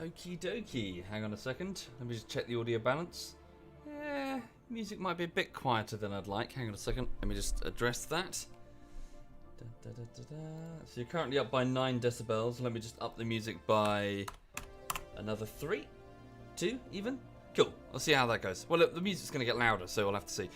Okie dokie. Hang on a second. Let me just check the audio balance. Music might be a bit quieter than I'd like. Hang on a second. Let me just address that. So you're currently up by 9 decibels. Let me just up the music by another 3, 2 even. Cool. I'll see how that goes. Well, look, the music's going to get louder, so we'll have to see.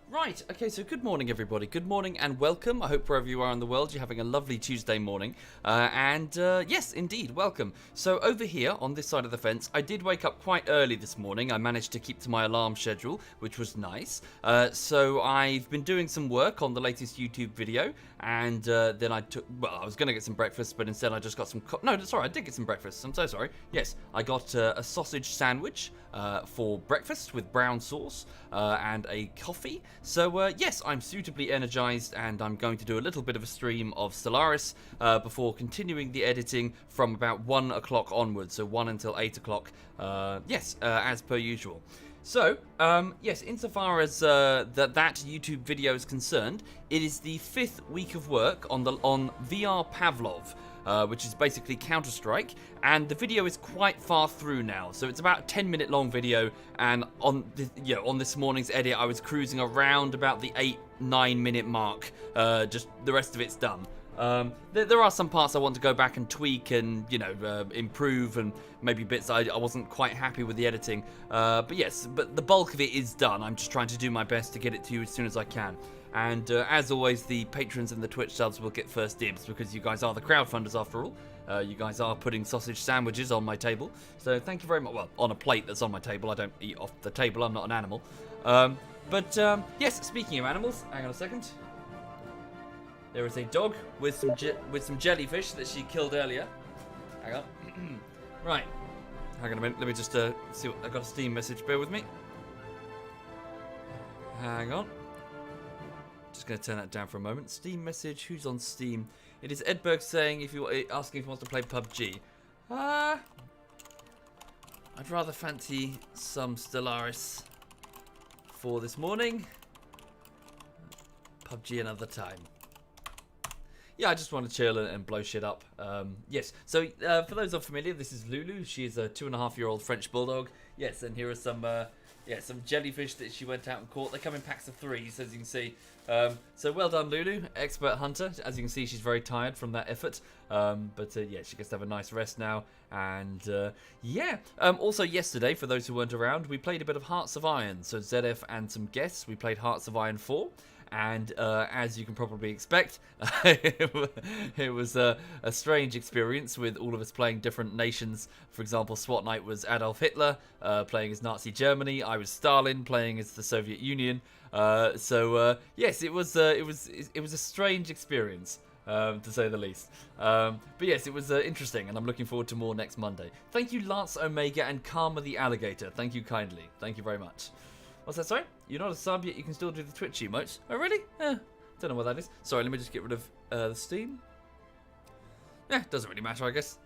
Right. Okay, so good morning, everybody. Good morning and welcome. I hope wherever you are in the world, you're having a lovely Tuesday morning. Yes, indeed, welcome. So over here, on this side of the fence, I did wake up quite early this morning. I managed to keep to my alarm schedule, which was nice. So I've been doing some work on the latest YouTube video, and then I was going to get some breakfast, but instead I just got some... No, sorry, I did get some breakfast. I'm so sorry. Yes, I got a sausage sandwich for breakfast with brown sauce and a coffee. So yes, I'm suitably energized, and I'm going to do a little bit of a stream of Stellaris before continuing the editing from about 1 o'clock onwards, so 1 until 8 o'clock, as per usual. So, yes, insofar as that YouTube video is concerned, it is the 5th week of work on VR Pavlov, which is basically Counter-Strike, and the video is quite far through now. So it's about a 10-minute long video, and on this morning's edit, I was cruising around about the 8-9 minute mark. Just the rest of it's done. There are some parts I want to go back and tweak and, improve, and maybe bits I wasn't quite happy with the editing. But the bulk of it is done. I'm just trying to do my best to get it to you as soon as I can. And as always, the patrons and the Twitch subs will get first dibs because you guys are the crowdfunders after all. You guys are putting sausage sandwiches on my table. So thank you very much. Well, on a plate that's on my table. I don't eat off the table. I'm not an animal. Yes, speaking of animals, hang on a second. There is a dog with some jellyfish that she killed earlier. Hang on. Right. Hang on a minute. Let me just see what... I got a Steam message. Bear with me. Hang on. Just going to turn that down for a moment. Steam message. Who's on Steam? It is Edberg saying asking if he wants to play PUBG. I'd rather fancy some Stellaris for this morning. PUBG another time. Yeah, I just want to chill and blow shit up. Yes, so for those unfamiliar, this is Lulu. She is a 2.5-year-old French bulldog. Yes, and here are some jellyfish that she went out and caught. They come in packs of 3, so as you can see. So well done, Lulu, expert hunter. As you can see, she's very tired from that effort. Yeah, she gets to have a nice rest now. And also yesterday, for those who weren't around, we played a bit of Hearts of Iron. So ZF and some guests, we played Hearts of Iron 4. And as you can probably expect, it was a strange experience with all of us playing different nations. For example, SWAT Knight was Adolf Hitler, playing as Nazi Germany. I was Stalin, playing as the Soviet Union. Yes, it was a strange experience, to say the least. But yes, it was interesting, and I'm looking forward to more next Monday. Thank you, Lance Omega and Karma the Alligator. Thank you kindly. Thank you very much. What's that, sorry? You're not a sub yet, you can still do the Twitch emotes. Oh, really? Don't know what that is. Sorry, let me just get rid of the Steam. Yeah, doesn't really matter, I guess.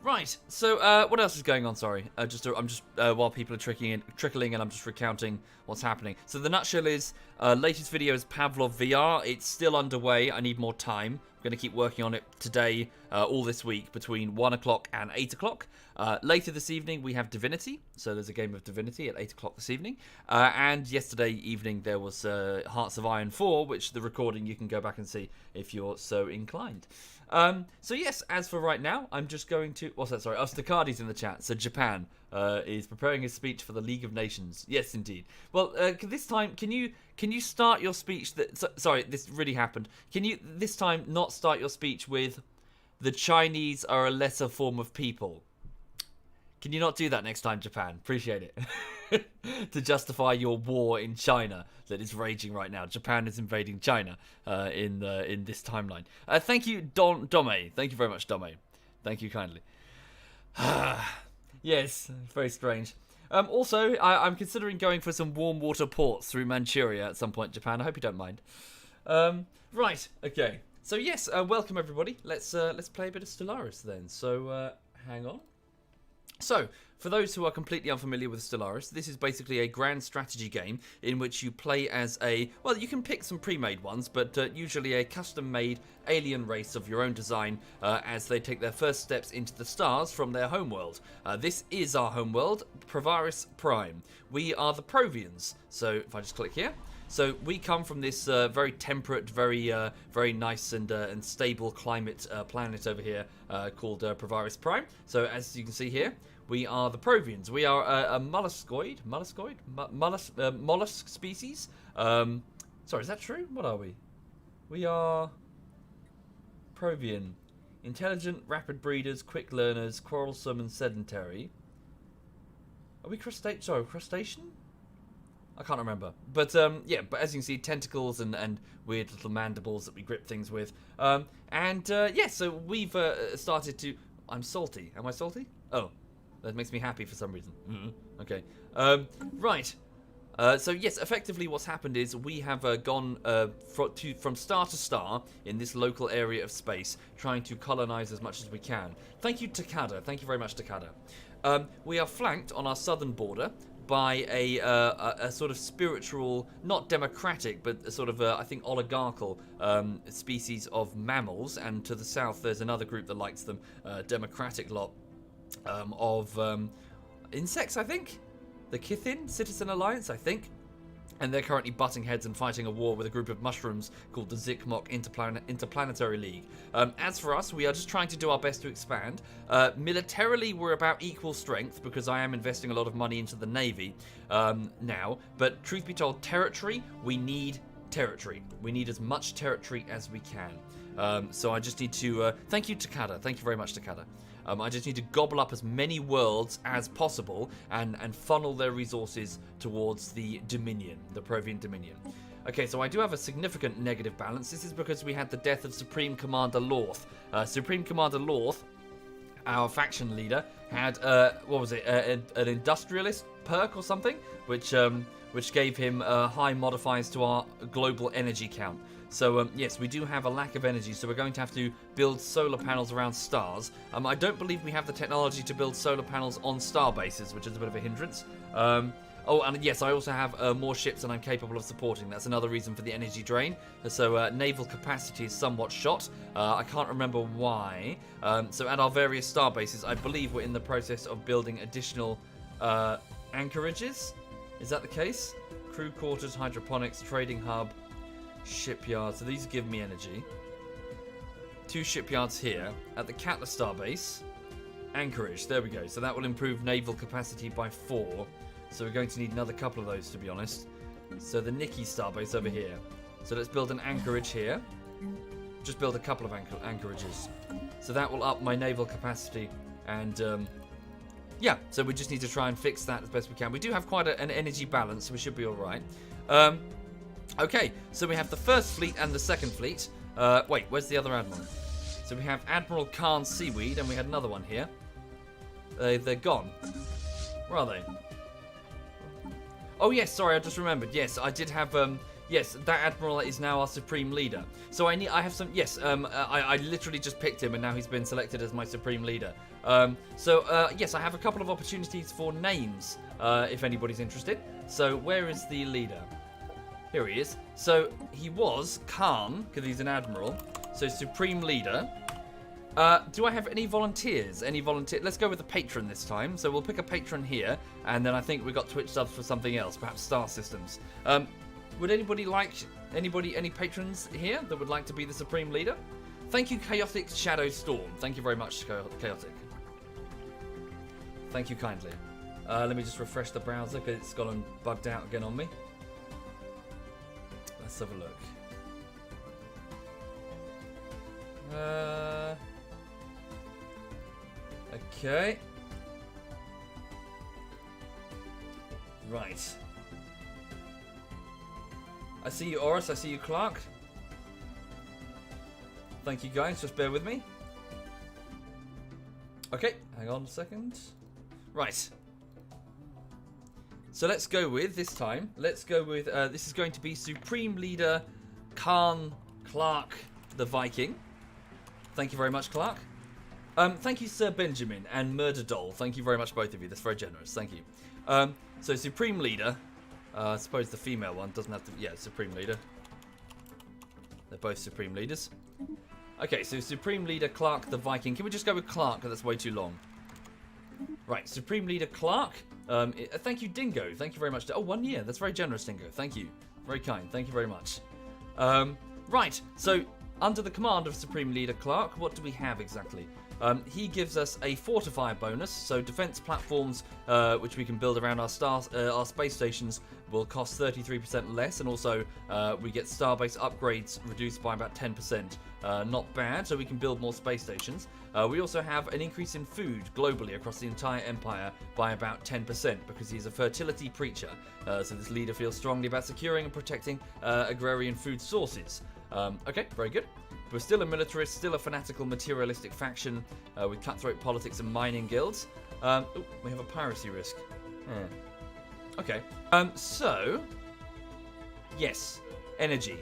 Right, so what else is going on? Sorry, I'm just while people are trickling and I'm just recounting what's happening. So the nutshell is, latest video is Pavlov VR. It's still underway. I need more time. I'm going to keep working on it today, all this week, between 1 o'clock and 8 o'clock. Later this evening, we have Divinity. So there's a game of Divinity at 8 o'clock this evening. And yesterday evening, there was Hearts of Iron 4, which the recording you can go back and see if you're so inclined. So yes, as for right now, I'm just going to... What's that? Sorry. Oh, Staccardi's in the chat. So Japan is preparing his speech for the League of Nations. Yes, indeed. Well, this time, can you start your speech... Sorry, this really happened. Can you this time not start your speech with "The Chinese are a lesser form of people"? Can you not do that next time, Japan? Appreciate it. To justify your war in China that is raging right now. Japan is invading China in this timeline. Thank you, Dome. Thank you very much, Dome. Thank you kindly. Yes, very strange. Also, I'm considering going for some warm water ports through Manchuria at some point, Japan. I hope you don't mind. Right, okay. So yes, welcome everybody. Let's play a bit of Stellaris then. So hang on. So, for those who are completely unfamiliar with Stellaris, this is basically a grand strategy game in which you play as a, well, you can pick some pre-made ones, but usually a custom-made alien race of your own design as they take their first steps into the stars from their homeworld. This is our homeworld, Provaris Prime. We are the Provians, so if I just click here. So we come from this very temperate, very nice and stable climate planet over here called Provaris Prime. So as you can see here, we are the Provians. We are a mollusk species. Sorry, is that true? What are we? We are Provian. Intelligent, rapid breeders, quick learners, quarrelsome and sedentary. Are we crustacean? I can't remember. But yeah, but as you can see, tentacles and weird little mandibles that we grip things with. Yeah, so we've started to... I'm salty. Am I salty? Oh. That makes me happy for some reason. Okay. Right. So yes, effectively what's happened is we have gone from star to star in this local area of space, trying to colonize as much as we can. Thank you, Takada. Thank you very much, Takada. We are flanked on our southern border by a sort of spiritual, not democratic, but a sort of, I think, oligarchical species of mammals. And to the south, there's another group that likes them, democratic lot. Of insects, I think. The Kithin Citizen Alliance, I think. And they're currently butting heads and fighting a war with a group of mushrooms called the Zikmok Interplanetary League. As for us, we are just trying to do our best to expand. Militarily, we're about equal strength because I am investing a lot of money into the Navy now. But truth be told, territory, we need territory. We need as much territory as we can. So I just need to... thank you, Takada. Thank you very much, Takada. I just need to gobble up as many worlds as possible and funnel their resources towards the Dominion, the Provian Dominion. Okay, so I do have a significant negative balance. This is because we had the death of Supreme Commander Lorth. Supreme Commander Lorth, our faction leader, had, what was it, an industrialist perk or something, which gave him high modifiers to our global energy count. So, yes, we do have a lack of energy, so we're going to have to build solar panels around stars. I don't believe we have the technology to build solar panels on star bases, which is a bit of a hindrance. Oh, and yes, I also have more ships than I'm capable of supporting. That's another reason for the energy drain. So, naval capacity is somewhat shot. I can't remember why. So, at our various star bases, I believe we're in the process of building additional anchorages. Is that the case? Crew quarters, hydroponics, trading hub, shipyard. So these give me energy. 2 shipyards here at the Catla Starbase. Anchorage, there we go. So that will improve naval capacity by 4. So we're going to need another couple of those, to be honest. So the Nikki Starbase over here. So let's build an anchorage here. Just build a couple of anchorages. So that will up my naval capacity. And yeah, so we just need to try and fix that as best we can. We do have quite an energy balance, so we should be all right. Okay, so we have the first fleet and the second fleet. Wait, where's the other admiral? So we have Admiral Khan Seaweed, and we had another one here. They're gone. Where are they? Oh yes, sorry, I just remembered. Yes, I did have. Yes, that admiral is now our supreme leader. So I have some. Yes, I literally just picked him, and now he's been selected as my supreme leader. Yes, I have a couple of opportunities for names, if anybody's interested. So where is the leader? Here he is. So he was Khan, because he's an admiral. So supreme leader. Do I have any volunteers? Let's go with the patron this time. So we'll pick a patron here, and then I think we got Twitch subs for something else, perhaps Star Systems. Would anybody like any patrons here that would like to be the supreme leader? Thank you, Chaotic Shadow Storm. Thank you very much, Chaotic. Thank you kindly. Let me just refresh the browser because it's gone bugged out again on me. Let's have a look. Okay. Right. I see you, Oris. I see you, Clark. Thank you, guys. Just bear with me. Okay, hang on a second. Right. So let's go with, this time, let's go with, this is going to be Supreme Leader Khan Clark the Viking. Thank you very much, Clark. Thank you, Sir Benjamin and Murder Doll. Thank you very much, both of you. That's very generous. Thank you. So Supreme Leader. I suppose the female one doesn't have to... Yeah, Supreme Leader. They're both Supreme Leaders. Okay, so Supreme Leader Clark the Viking. Can we just go with Clark? Because that's way too long. Right, Supreme Leader Clark. Thank you, Dingo. Thank you very much. Oh, 1 year. That's very generous, Dingo. Thank you. Very kind. Thank you very much. Right, so under the command of Supreme Leader Clark, what do we have exactly? He gives us a fortify bonus, so defense platforms which we can build around our space stations will cost 33% less, and also we get starbase upgrades reduced by about 10%. Not bad, so we can build more space stations. We also have an increase in food globally across the entire empire by about 10% because he's a fertility preacher. So this leader feels strongly about securing and protecting agrarian food sources. Okay, very good. We're still a militarist, still a fanatical materialistic faction with cutthroat politics and mining guilds. Oh, we have a piracy risk. Okay. So, yes, energy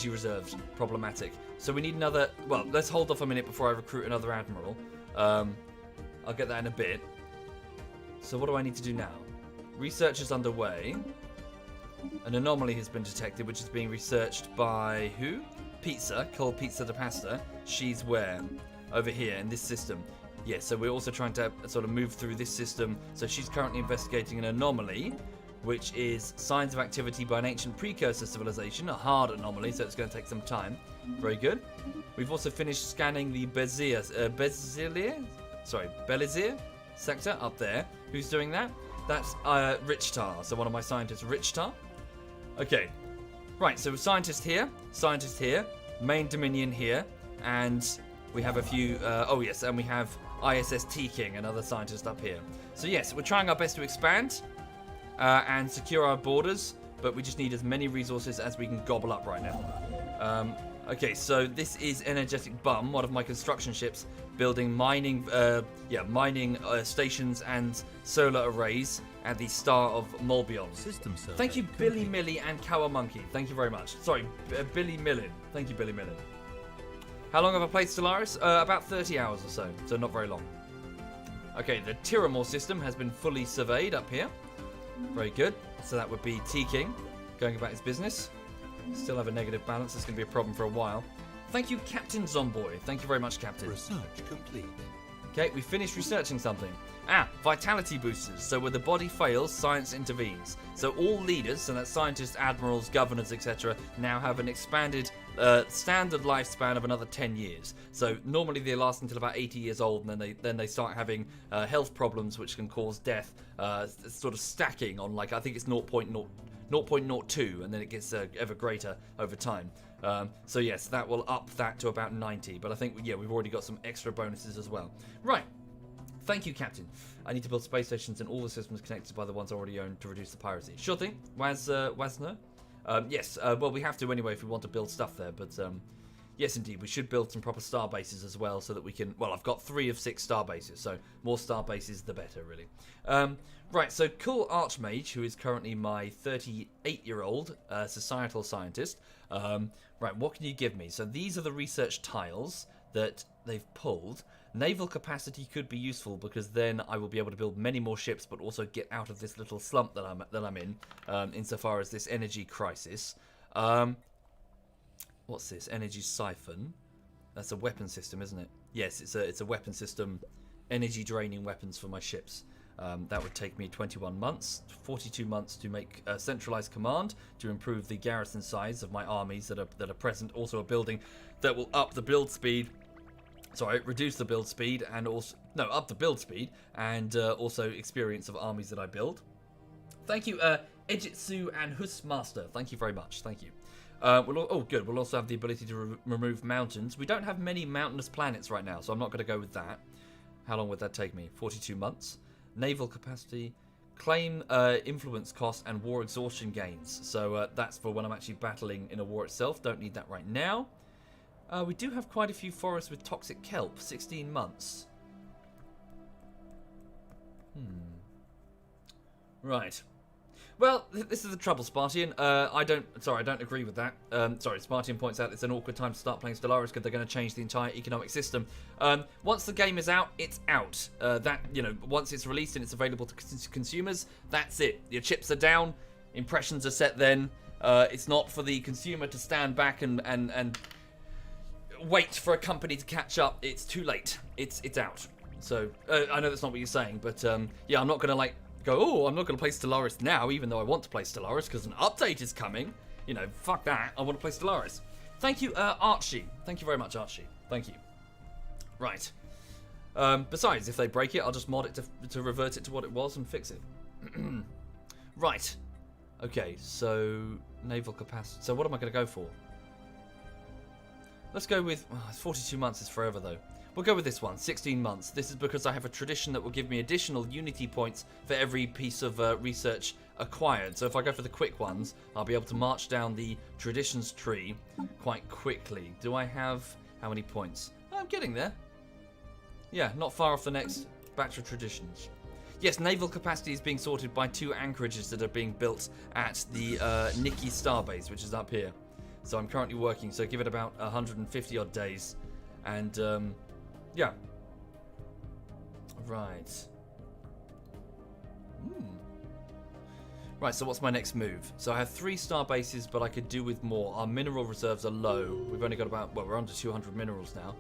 reserves, problematic. So we need another. Well, let's hold off a minute before I recruit another admiral. I'll get that in a bit. So what do I need to do now? Research is underway. An anomaly has been detected, which is being researched by who? Pizza, called Pizza de Pasta. She's where? Over here in this system. Yeah, so we're also trying to sort of move through this system. So she's currently investigating an anomaly, which is signs of activity by an ancient precursor civilization, a hard anomaly, so it's going to take some time. Very good. We've also finished scanning the Bezier sector up there. Who's doing that? That's Richtar, so one of my scientists, Richtar. Okay. Right, so scientist here, main dominion here, and we have a few, oh yes, and we have ISS T-King, another scientist up here. So yes, we're trying our best to expand and secure our borders, but we just need as many resources as we can gobble up right now. Okay, so this is Energetic Bum, one of my construction ships, building mining stations and solar arrays at the Star of Molbion. Thank you, Billy Millie and Kawa Monkey. Thank you very much. Sorry, Billy Millin. Thank you, Billy Millin. How long have I played Stellaris? About 30 hours or so not very long. Okay, the Tiramore system has been fully surveyed up here. Very good. So that would be T-King going about his business. Still have a negative balance. It's going to be a problem for a while. Thank you, Captain Zomboy. Thank you very much, Captain. Research complete. Okay, we finished researching something. Vitality boosters. So when the body fails, science intervenes. So all leaders, so that's scientists, admirals, governors, etc., now have an expanded standard lifespan of another 10 years. So normally they last until about 80 years old, and then they start having health problems which can cause death, sort of stacking on, like, I think it's 0.02, and then it gets ever greater over time. So yes, that will up that to about 90, but I think, yeah, we've already got some extra bonuses as well. Right. Thank you, Captain. I need to build space stations in all the systems connected by the ones I already own to reduce the piracy. Sure thing. Wasner? Yes, well, we have to anyway if we want to build stuff there, but yes, indeed, we should build some proper star bases as well so that we can... Well, I've got 3 of 6 star bases, so more star bases, the better, really. Right, so Cool Archmage, who is currently my 38-year-old societal scientist. Right, what can you give me? So these are the research tiles that they've pulled. Naval capacity could be useful because then I will be able to build many more ships, but also get out of this little slump that I'm in, insofar as this energy crisis. What's this? Energy siphon. That's a weapon system, isn't it? Yes, it's a weapon system. Energy draining weapons for my ships. That would take me 21 months, 42 months to make a centralized command to improve the garrison size of my armies that are present. Also a building that will up the build speed. Sorry, reduce the build speed and also... No, up the build speed and also experience of armies that I build. Thank you, Ejitsu and Husmaster. Thank you very much. Thank you. Oh, good. We'll also have the ability to remove mountains. We don't have many mountainous planets right now, so I'm not going to go with that. How long would that take me? 42 months. Naval capacity. Claim influence cost and war exhaustion gains. So that's for when I'm actually battling in a war itself. Don't need that right now. We do have quite a few forests with toxic kelp. 16 months. Right. Well, this is the trouble, Spartian. I don't agree with that. Spartian points out it's an awkward time to start playing Stellaris because they're going to change the entire economic system. Once the game is out, it's out. Once it's released and it's available to consumers, that's it. Your chips are down, impressions are set then. It's not for the consumer to stand back and wait for a company to catch up. It's too late. It's out. So, I know that's not what you're saying, but yeah, I'm not going to I'm not going to play Stellaris now, even though I want to play Stellaris, because an update is coming. You know, fuck that. I want to play Stellaris. Thank you, Archie. Thank you very much, Archie. Thank you. Right. Besides, if they break it, I'll just mod it to revert it to what it was and fix it. Right. Okay, so naval capacity. So what am I going to go for? Let's go with... 42 months is forever, though. We'll go with this one, 16 months. This is because I have a tradition that will give me additional Unity points for every piece of research acquired. So if I go for the quick ones, I'll be able to march down the traditions tree quite quickly. Do I have... how many points? Oh, I'm getting there. Yeah, not far off the next batch of traditions. Yes, naval capacity is being sorted by 2 anchorages that are being built at the Nikki Starbase, which is up here. So I'm currently working, so give it about 150 odd days. And... yeah. Right. Right, so what's my next move? So I have 3 star bases, but I could do with more. Our mineral reserves are low. We've only got about... well, we're under 200 minerals now.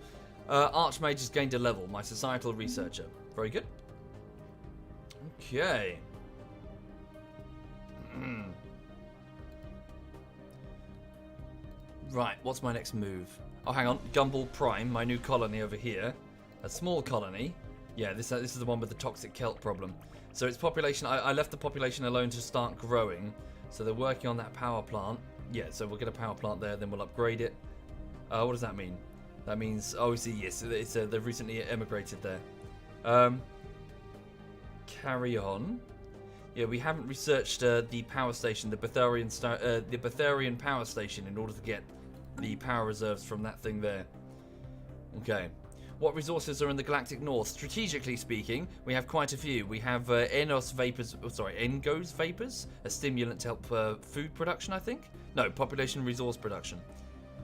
Archmage has gained a level. My societal researcher. Very good. Okay. Right, what's my next move? Oh, hang on. Gumball Prime, my new colony over here. A small colony. Yeah, this is the one with the toxic kelp problem. So its population, I left the population alone to start growing. So they're working on that power plant. Yeah, so we'll get a power plant there, then we'll upgrade it. What does that mean? That means, oh, see, yes, they've recently emigrated there. Carry on. Yeah, we haven't researched the power station, the Betharian power station, in order to get the power reserves from that thing there. Okay. What resources are in the galactic north? Strategically speaking, we have quite a few. We have Engos vapors, a stimulant to help food production, I think. No, population resource production.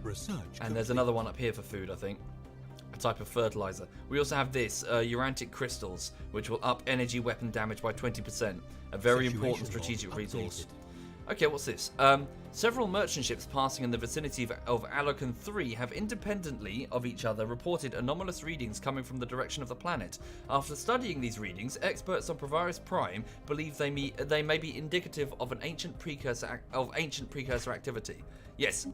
Research. And there's another one up here for food, I think. A type of fertilizer. We also have this, urantic crystals, which will up energy weapon damage by 20%. A very important strategic resource. Okay, what's this? Several merchant ships passing in the vicinity of Allocan 3 have independently of each other reported anomalous readings coming from the direction of the planet. After studying these readings, experts on Provaris Prime believe they may be indicative of an ancient precursor activity. Yes.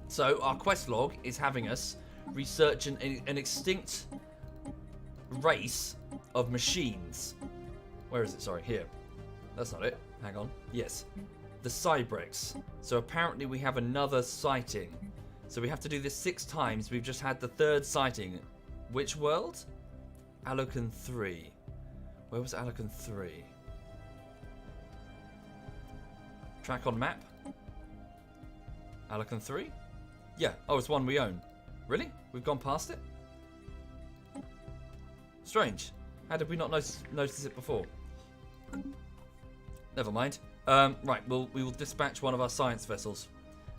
So our quest log is having us research an extinct race of machines. Where is it? Sorry, here. That's not it. Hang on. Yes. The Cybrex. So apparently we have another sighting. So we have to do this 6 times. We've just had the 3rd sighting. Which world? Allocan 3. Where was Allocan 3? Track on map? Allocan 3? Yeah. Oh, it's one we own. Really? We've gone past it? Strange. How did we not notice it before? Never mind. Right, we will dispatch one of our science vessels.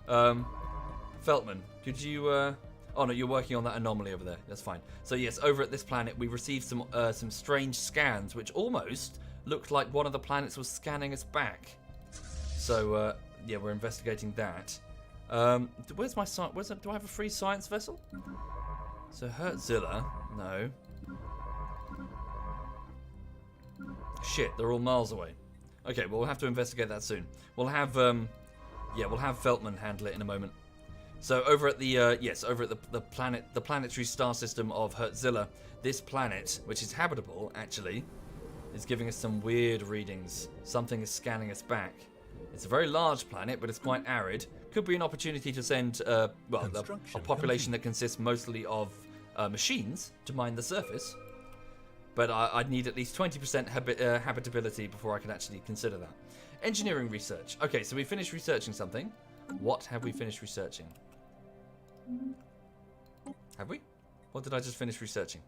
Feltman, could you... oh, no, you're working on that anomaly over there. That's fine. So, yes, over at this planet, we received some strange scans, which almost looked like one of the planets was scanning us back. So, yeah, we're investigating that. Where's my science... do I have a free science vessel? So, Hertzilla. No. Shit, they're all miles away. Okay, well, we'll have to investigate that soon. We'll have, yeah, we'll have Feltman handle it in a moment. So over at the, yes, over at the planetary star system of Hertzilla, this planet, which is habitable, actually, is giving us some weird readings. Something is scanning us back. It's a very large planet, but it's quite arid. Could be an opportunity to send, well, a population that consists mostly of machines to mine the surface. But I'd need at least 20% habitability before I can actually consider that. Engineering research. Okay, so we finished researching something. What have we finished researching? Have we? What did I just finish researching?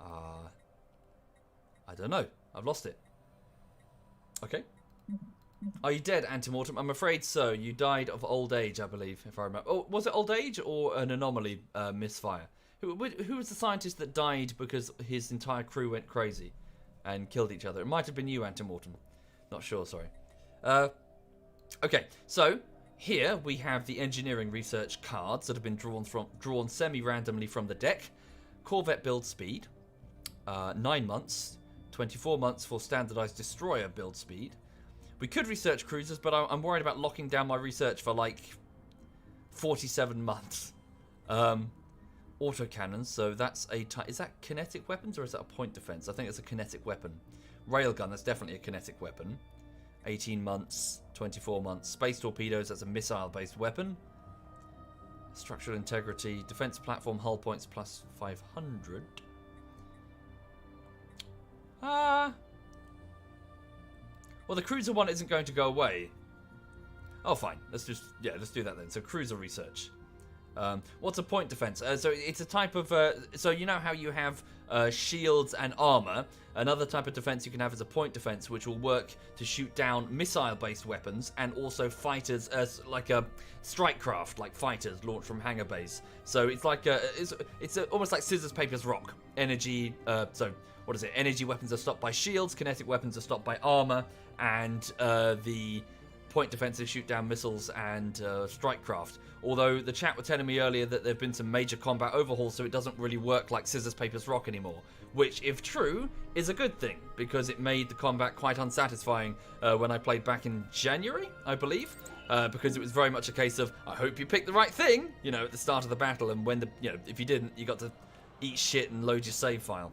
I don't know. I've lost it. Okay. Are you dead, Antemortem? I'm afraid so. You died of old age, I believe, if I remember. Oh, was it old age or an anomaly misfire? Who was the scientist that died because his entire crew went crazy and killed each other? It might have been you, Antemortem. Not sure, sorry. Okay, so here we have the engineering research cards that have been drawn semi-randomly from the deck. Corvette build speed, 9 months, 24 months for standardized destroyer build speed. We could research cruisers, but I'm worried about locking down my research for like 47 months. Autocannons, so that's is that kinetic weapons or is that a point defense? I think it's a kinetic weapon. Railgun, that's definitely a kinetic weapon. 18 months, 24 months. Space torpedoes, that's a missile-based weapon. Structural integrity, defense platform, hull points plus 500. Well, the cruiser one isn't going to go away. Oh, fine. Let's do that then. So cruiser research. What's a point defense? So it's a type of. So you know how you have shields and armor. Another type of defense you can have is a point defense, which will work to shoot down missile-based weapons and also fighters, like a strike craft, like fighters launched from hangar base. So it's like it's almost like scissors, papers, rock. Energy. So what is it? Energy weapons are stopped by shields. Kinetic weapons are stopped by armor, and the point defenses shoot down missiles and strike craft. Although the chat were telling me earlier that there have been some major combat overhauls, so it doesn't really work like scissors, papers, rock anymore. Which, if true, is a good thing, because it made the combat quite unsatisfying when I played back in January, I believe. Because it was very much a case of, I hope you picked the right thing, you know, at the start of the battle, and when if you didn't, you got to eat shit and load your save file.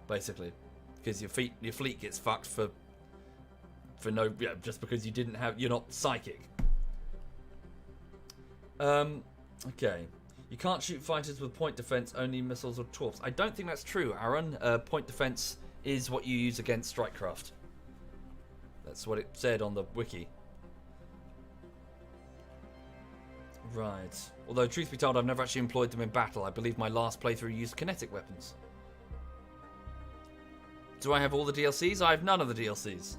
Basically. Because your fleet gets fucked for no, just because you're not psychic. Okay. You can't shoot fighters with point defense, only missiles or torps. I don't think that's true, Aaron. Point defense is what you use against strikecraft. That's what it said on the wiki. Right. Although, truth be told, I've never actually employed them in battle. I believe my last playthrough used kinetic weapons. Do I have all the DLCs? I have none of the DLCs.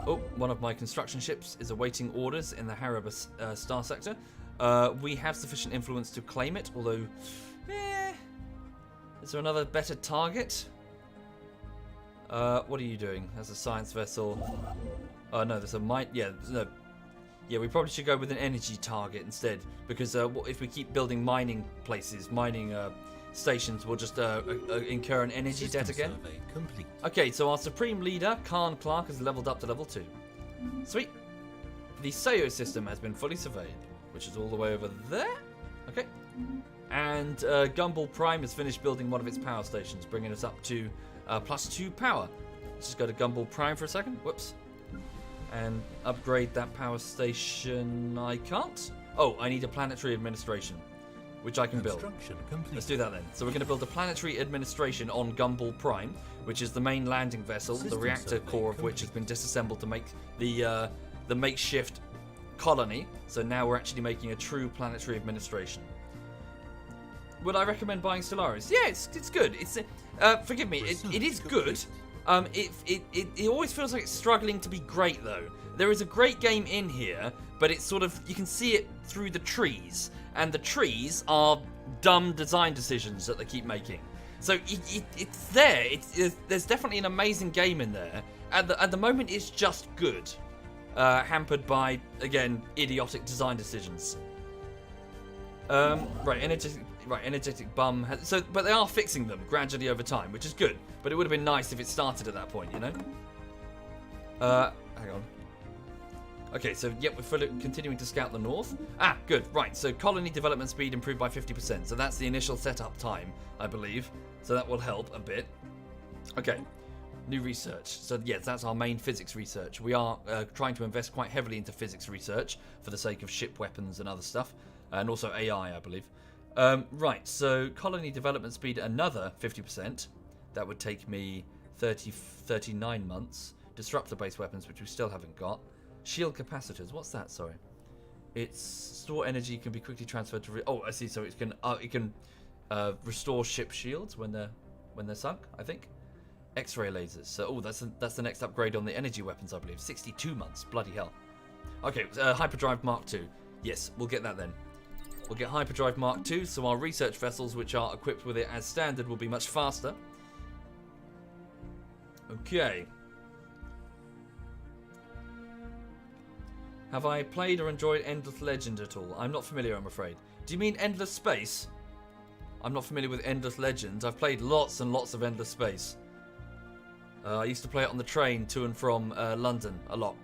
Oh, one of my construction ships is awaiting orders in the Haribus star sector. We have sufficient influence to claim it, although... Is there another better target? What are you doing? That's a science vessel. Oh, no, there's a mine... Yeah, no. Yeah, we probably should go with an energy target instead, because if we keep building mining places, mining stations, we'll just incur an energy debt again. Okay, so our supreme leader, Khan Clark, has leveled up to level 2. Sweet. The Sayo system has been fully surveyed, which is all the way over there. Okay. And Gumball Prime has finished building one of its power stations, bringing us up to +2 power. Let's just go to Gumball Prime for a second. Whoops. And upgrade that power station. I can't. Oh, I need a planetary administration, which I can build. Let's do that then. So we're going to build a planetary administration on Gumball Prime, which is the main landing vessel, the reactor core of which has been disassembled to make the makeshift colony. So now we're actually making a true planetary administration. Would I recommend buying Stellaris? Yeah, it's good. It's forgive me, it is good. It always feels like it's struggling to be great though. There is a great game in here, but it's sort of, you can see it through the trees, and the trees are dumb design decisions that they keep making. So it's there. There's definitely an amazing game in there. At the moment, it's just good, hampered by, again, idiotic design decisions. Energetic bum. But they are fixing them gradually over time, which is good. But it would have been nice if it started at that point, you know. Hang on. Okay, so yep, we're continuing to scout the north. Ah, good. Right, so colony development speed improved by 50%. So that's the initial setup time, I believe. So that will help a bit. Okay, new research. So yes, that's our main physics research. We are trying to invest quite heavily into physics research for the sake of ship weapons and other stuff, and also AI, I believe. Right, so colony development speed, another 50%. That would take me 39 months. Disruptor-based weapons, which we still haven't got. Shield capacitors, what's that? Sorry, it's store energy can be quickly transferred to. Oh, I see. So it can restore ship shields when when they're sunk, I think. X-ray lasers. So, that's the next upgrade on the energy weapons, I believe. 62 months. Bloody hell. Okay, Hyperdrive Mark II. Yes, we'll get that then. We'll get Hyperdrive Mark II, so our research vessels, which are equipped with it as standard, will be much faster. Okay. Have I played or enjoyed Endless Legend at all? I'm not familiar, I'm afraid. Do you mean Endless Space? I'm not familiar with Endless Legends. I've played lots and lots of Endless Space. I used to play it on the train to and from London a lot.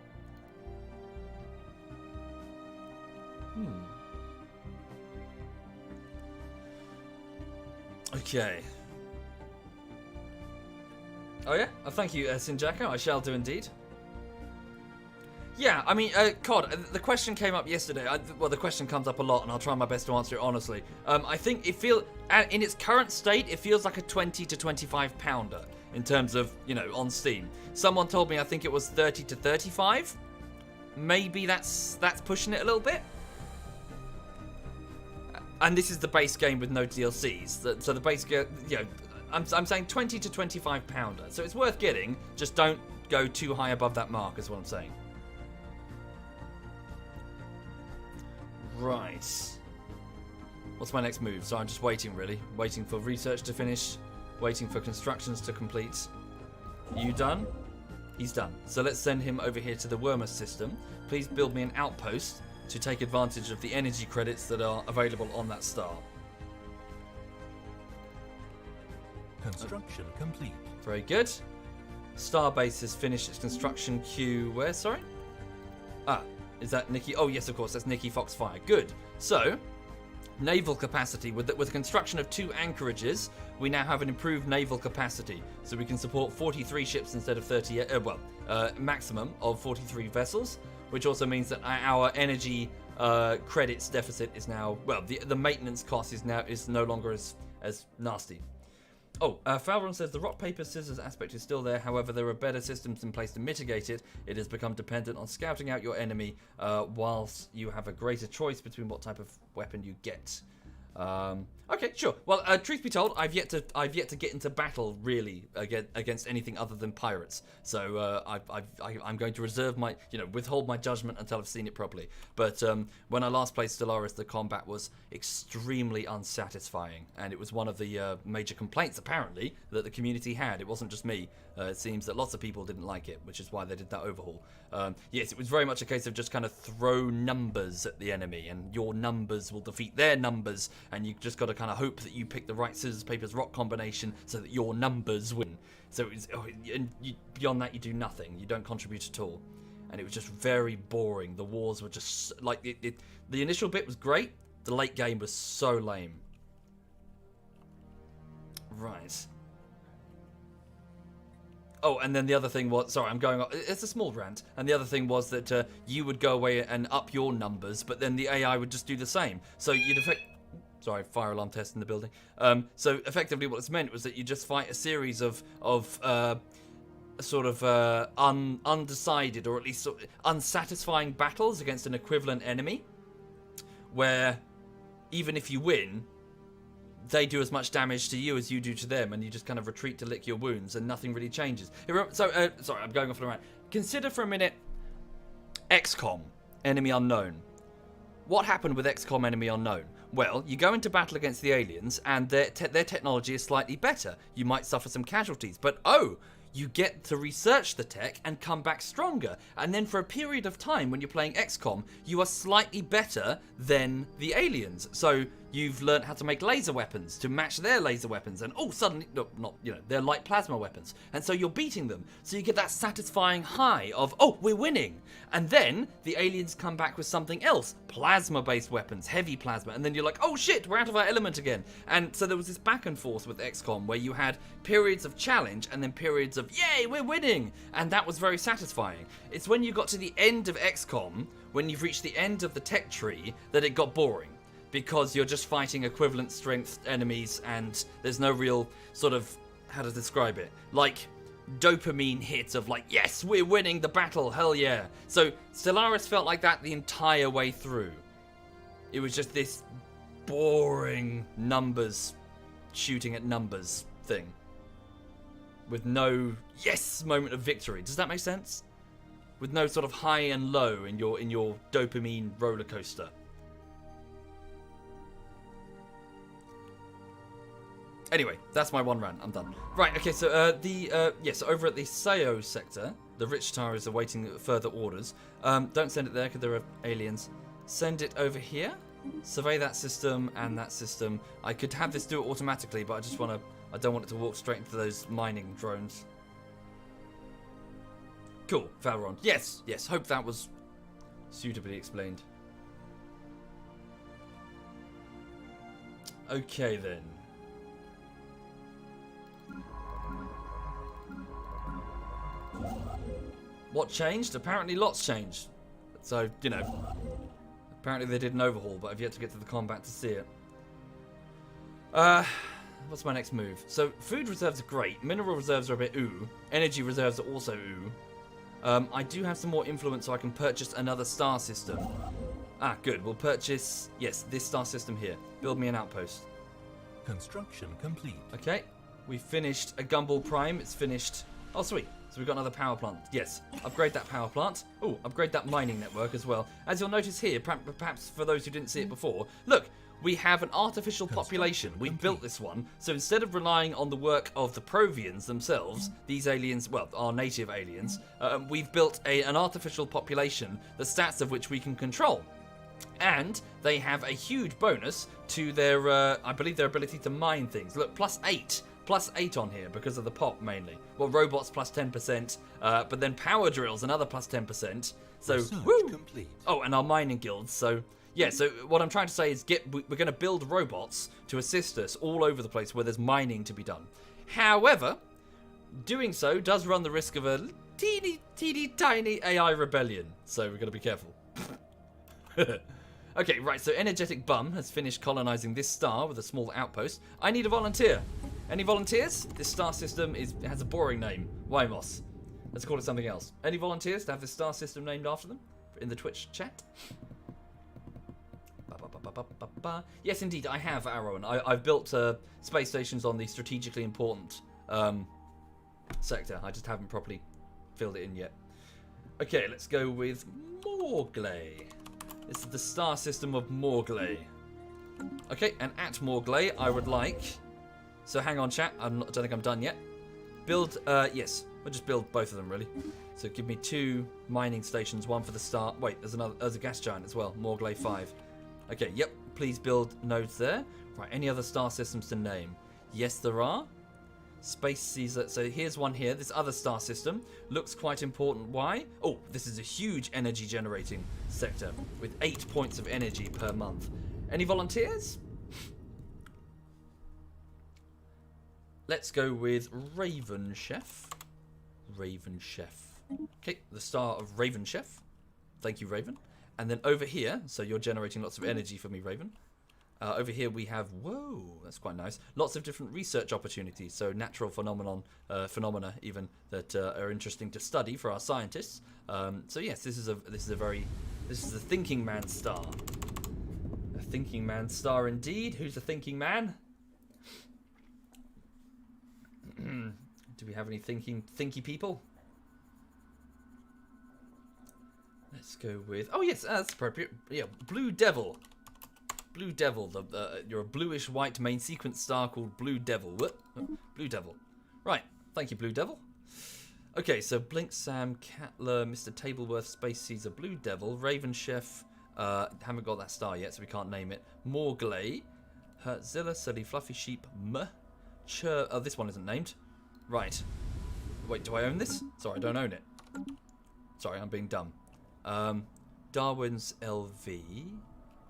Okay. Oh yeah? Oh, thank you, Sinjaka. I shall do indeed. Yeah, I mean, COD, the question came up yesterday. Well, the question comes up a lot, and I'll try my best to answer it honestly. I think it feels, in its current state, it feels like a 20 to 25 pounder in terms of, you know, on Steam. Someone told me I think it was 30 to 35. Maybe that's pushing it a little bit. And this is the base game with no DLCs. So the base game, you know, I'm saying 20 to 25 pounder. So it's worth getting. Just don't go too high above that mark, is what I'm saying. Right. What's my next move? So I'm just waiting, really. Waiting for research to finish. Waiting for constructions to complete. You done? He's done. So let's send him over here to the Wormer system. Please build me an outpost to take advantage of the energy credits that are available on that star. Construction complete. Very good. Starbase has finished its construction queue. Where, sorry? Ah, is that Nikki? Oh, yes, of course, that's Nikki Foxfire. Good. So, naval capacity. With the construction of 2 anchorages, we now have an improved naval capacity. So we can support 43 ships instead of 30, maximum of 43 vessels, which also means that our energy credits deficit is now, well, the maintenance cost is no longer as nasty. Oh, Falron says the rock, paper, scissors aspect is still there. However, there are better systems in place to mitigate it. It has become dependent on scouting out your enemy, whilst you have a greater choice between what type of weapon you get. Okay, sure. Well, truth be told, I've yet to get into battle really against anything other than pirates. So I'm going to reserve my, withhold my judgment until I've seen it properly. But when I last played Stellaris, the combat was extremely unsatisfying, and it was one of the major complaints apparently that the community had. It wasn't just me. It seems that lots of people didn't like it, which is why they did that overhaul. Yes, it was very much a case of just kind of throw numbers at the enemy, and your numbers will defeat their numbers, and you just got to kind of hope that you pick the right scissors, papers, rock combination so that your numbers win. So beyond that, you do nothing. You don't contribute at all. And it was just very boring. The wars were just like the initial bit was great. The late game was so lame. Right. Oh, and then the other thing was, sorry, I'm going on, it's a small rant, and the other thing was that you would go away and up your numbers, but then the AI would just do the same. So you'd sorry, fire alarm test in the building. So effectively what it's meant was that you just fight a series of undecided, or at least sort of unsatisfying battles against an equivalent enemy, where even if you win, they do as much damage to you as you do to them, and you just kind of retreat to lick your wounds, and nothing really changes. So, sorry, I'm going off on a rant. Consider for a minute XCOM, Enemy Unknown. What happened with XCOM Enemy Unknown? Well, you go into battle against the aliens, and their technology is slightly better. You might suffer some casualties, but you get to research the tech and come back stronger. And then for a period of time when you're playing XCOM, you are slightly better than the aliens. So you've learned how to make laser weapons to match their laser weapons. And suddenly, they're light plasma weapons. And so you're beating them. So you get that satisfying high of, we're winning. And then the aliens come back with something else. Plasma-based weapons, heavy plasma. And then you're like, oh shit, we're out of our element again. And so there was this back and forth with XCOM where you had periods of challenge and then periods of, yay, we're winning. And that was very satisfying. It's when you got to the end of XCOM, when you've reached the end of the tech tree, that it got boring. Because you're just fighting equivalent strength enemies and there's no real sort of, how to describe it, like dopamine hit of like, yes, we're winning the battle, hell yeah. So Stellaris felt like that the entire way through. It was just this boring numbers, shooting at numbers thing. with no yes moment of victory. Does that make sense? With no sort of high and low in your dopamine roller coaster. Anyway, that's my one rant. I'm done. Right, okay, so so over at the Sao sector, the Rich Tar is awaiting further orders. Don't send it there because there are aliens. Send it over here. Survey that system and that system. I could have this do it automatically, but I don't want it to walk straight into those mining drones. Cool, Valron. Yes, hope that was suitably explained. Okay then. What changed? Apparently lots changed. So, you know, apparently they did an overhaul, but I've yet to get to the combat to see it. What's my next move? So, food reserves are great. Mineral reserves are a bit ooh. Energy reserves are also ooh. I do have some more influence, so I can purchase another star system. Ah, good. We'll purchase, yes, this star system here. Build me an outpost. Construction complete. Okay. We finished a Gumball Prime. It's finished. Oh, sweet. So we've got another power plant. Yes. Upgrade that power plant. Oh, upgrade that mining network as well. As you'll notice here, perhaps for those who didn't see it before, look, we have an artificial population. We built this one. So instead of relying on the work of the Provians themselves, these aliens, well, our native aliens, we've built an artificial population, the stats of which we can control. And they have a huge bonus to their, I believe, their ability to mine things. Look, +8 on here because of the pop mainly. Well, robots +10%, but then power drills another +10%. So, woo! Complete. Oh, and our mining guilds. So, yeah. So what I'm trying to say is, we're going to build robots to assist us all over the place where there's mining to be done. However, doing so does run the risk of a teeny tiny AI rebellion. So we're going to be careful. Okay, right, so Energetic Bum has finished colonizing this star with a small outpost. I need a volunteer. Any volunteers? This star system has a boring name. Wymos. Let's call it something else. Any volunteers to have this star system named after them? In the Twitch chat? Yes, indeed, I have, Aaron. I've built space stations on the strategically important sector. I just haven't properly filled it in yet. Okay, let's go with Morgley. This is the star system of Morgley. Okay, and at Morgley, I would like... So hang on, chat. I don't think I'm done yet. Build, yes. We'll just build both of them, really. So give me 2 mining stations, one for the star... Wait, there's a gas giant as well. Morgley 5. Okay, yep. Please build nodes there. Right, any other star systems to name? Yes, there are. Space Caesar. So here's one here. This other star system looks quite important. Why? Oh, this is a huge energy generating sector with 8 points of energy per month. Any volunteers? Let's go with Raven Chef. Raven Chef. Okay, the star of Raven Chef. Thank you, Raven. And then over here, so you're generating lots of energy for me, Raven. Over here we have, whoa, that's quite nice. Lots of different research opportunities, so natural phenomena even that are interesting to study for our scientists. So yes, this is a thinking man star. A thinking man star indeed. Who's a thinking man? Do we have any thinky people? Let's go with, oh yes, that's appropriate. Yeah, Blue Devil. Blue Devil, you're a bluish white main sequence star called Blue Devil. What? Blue Devil. Right, thank you, Blue Devil. Okay, so Blink Sam, Catler, Mr. Tableworth, Space Caesar, Blue Devil, Raven Chef, haven't got that star yet, so we can't name it. Morgley, Hertzilla, Sully, Fluffy Sheep, oh, this one isn't named. Right. Wait, do I own this? Sorry, I don't own it. Sorry, I'm being dumb. Darwin's LV.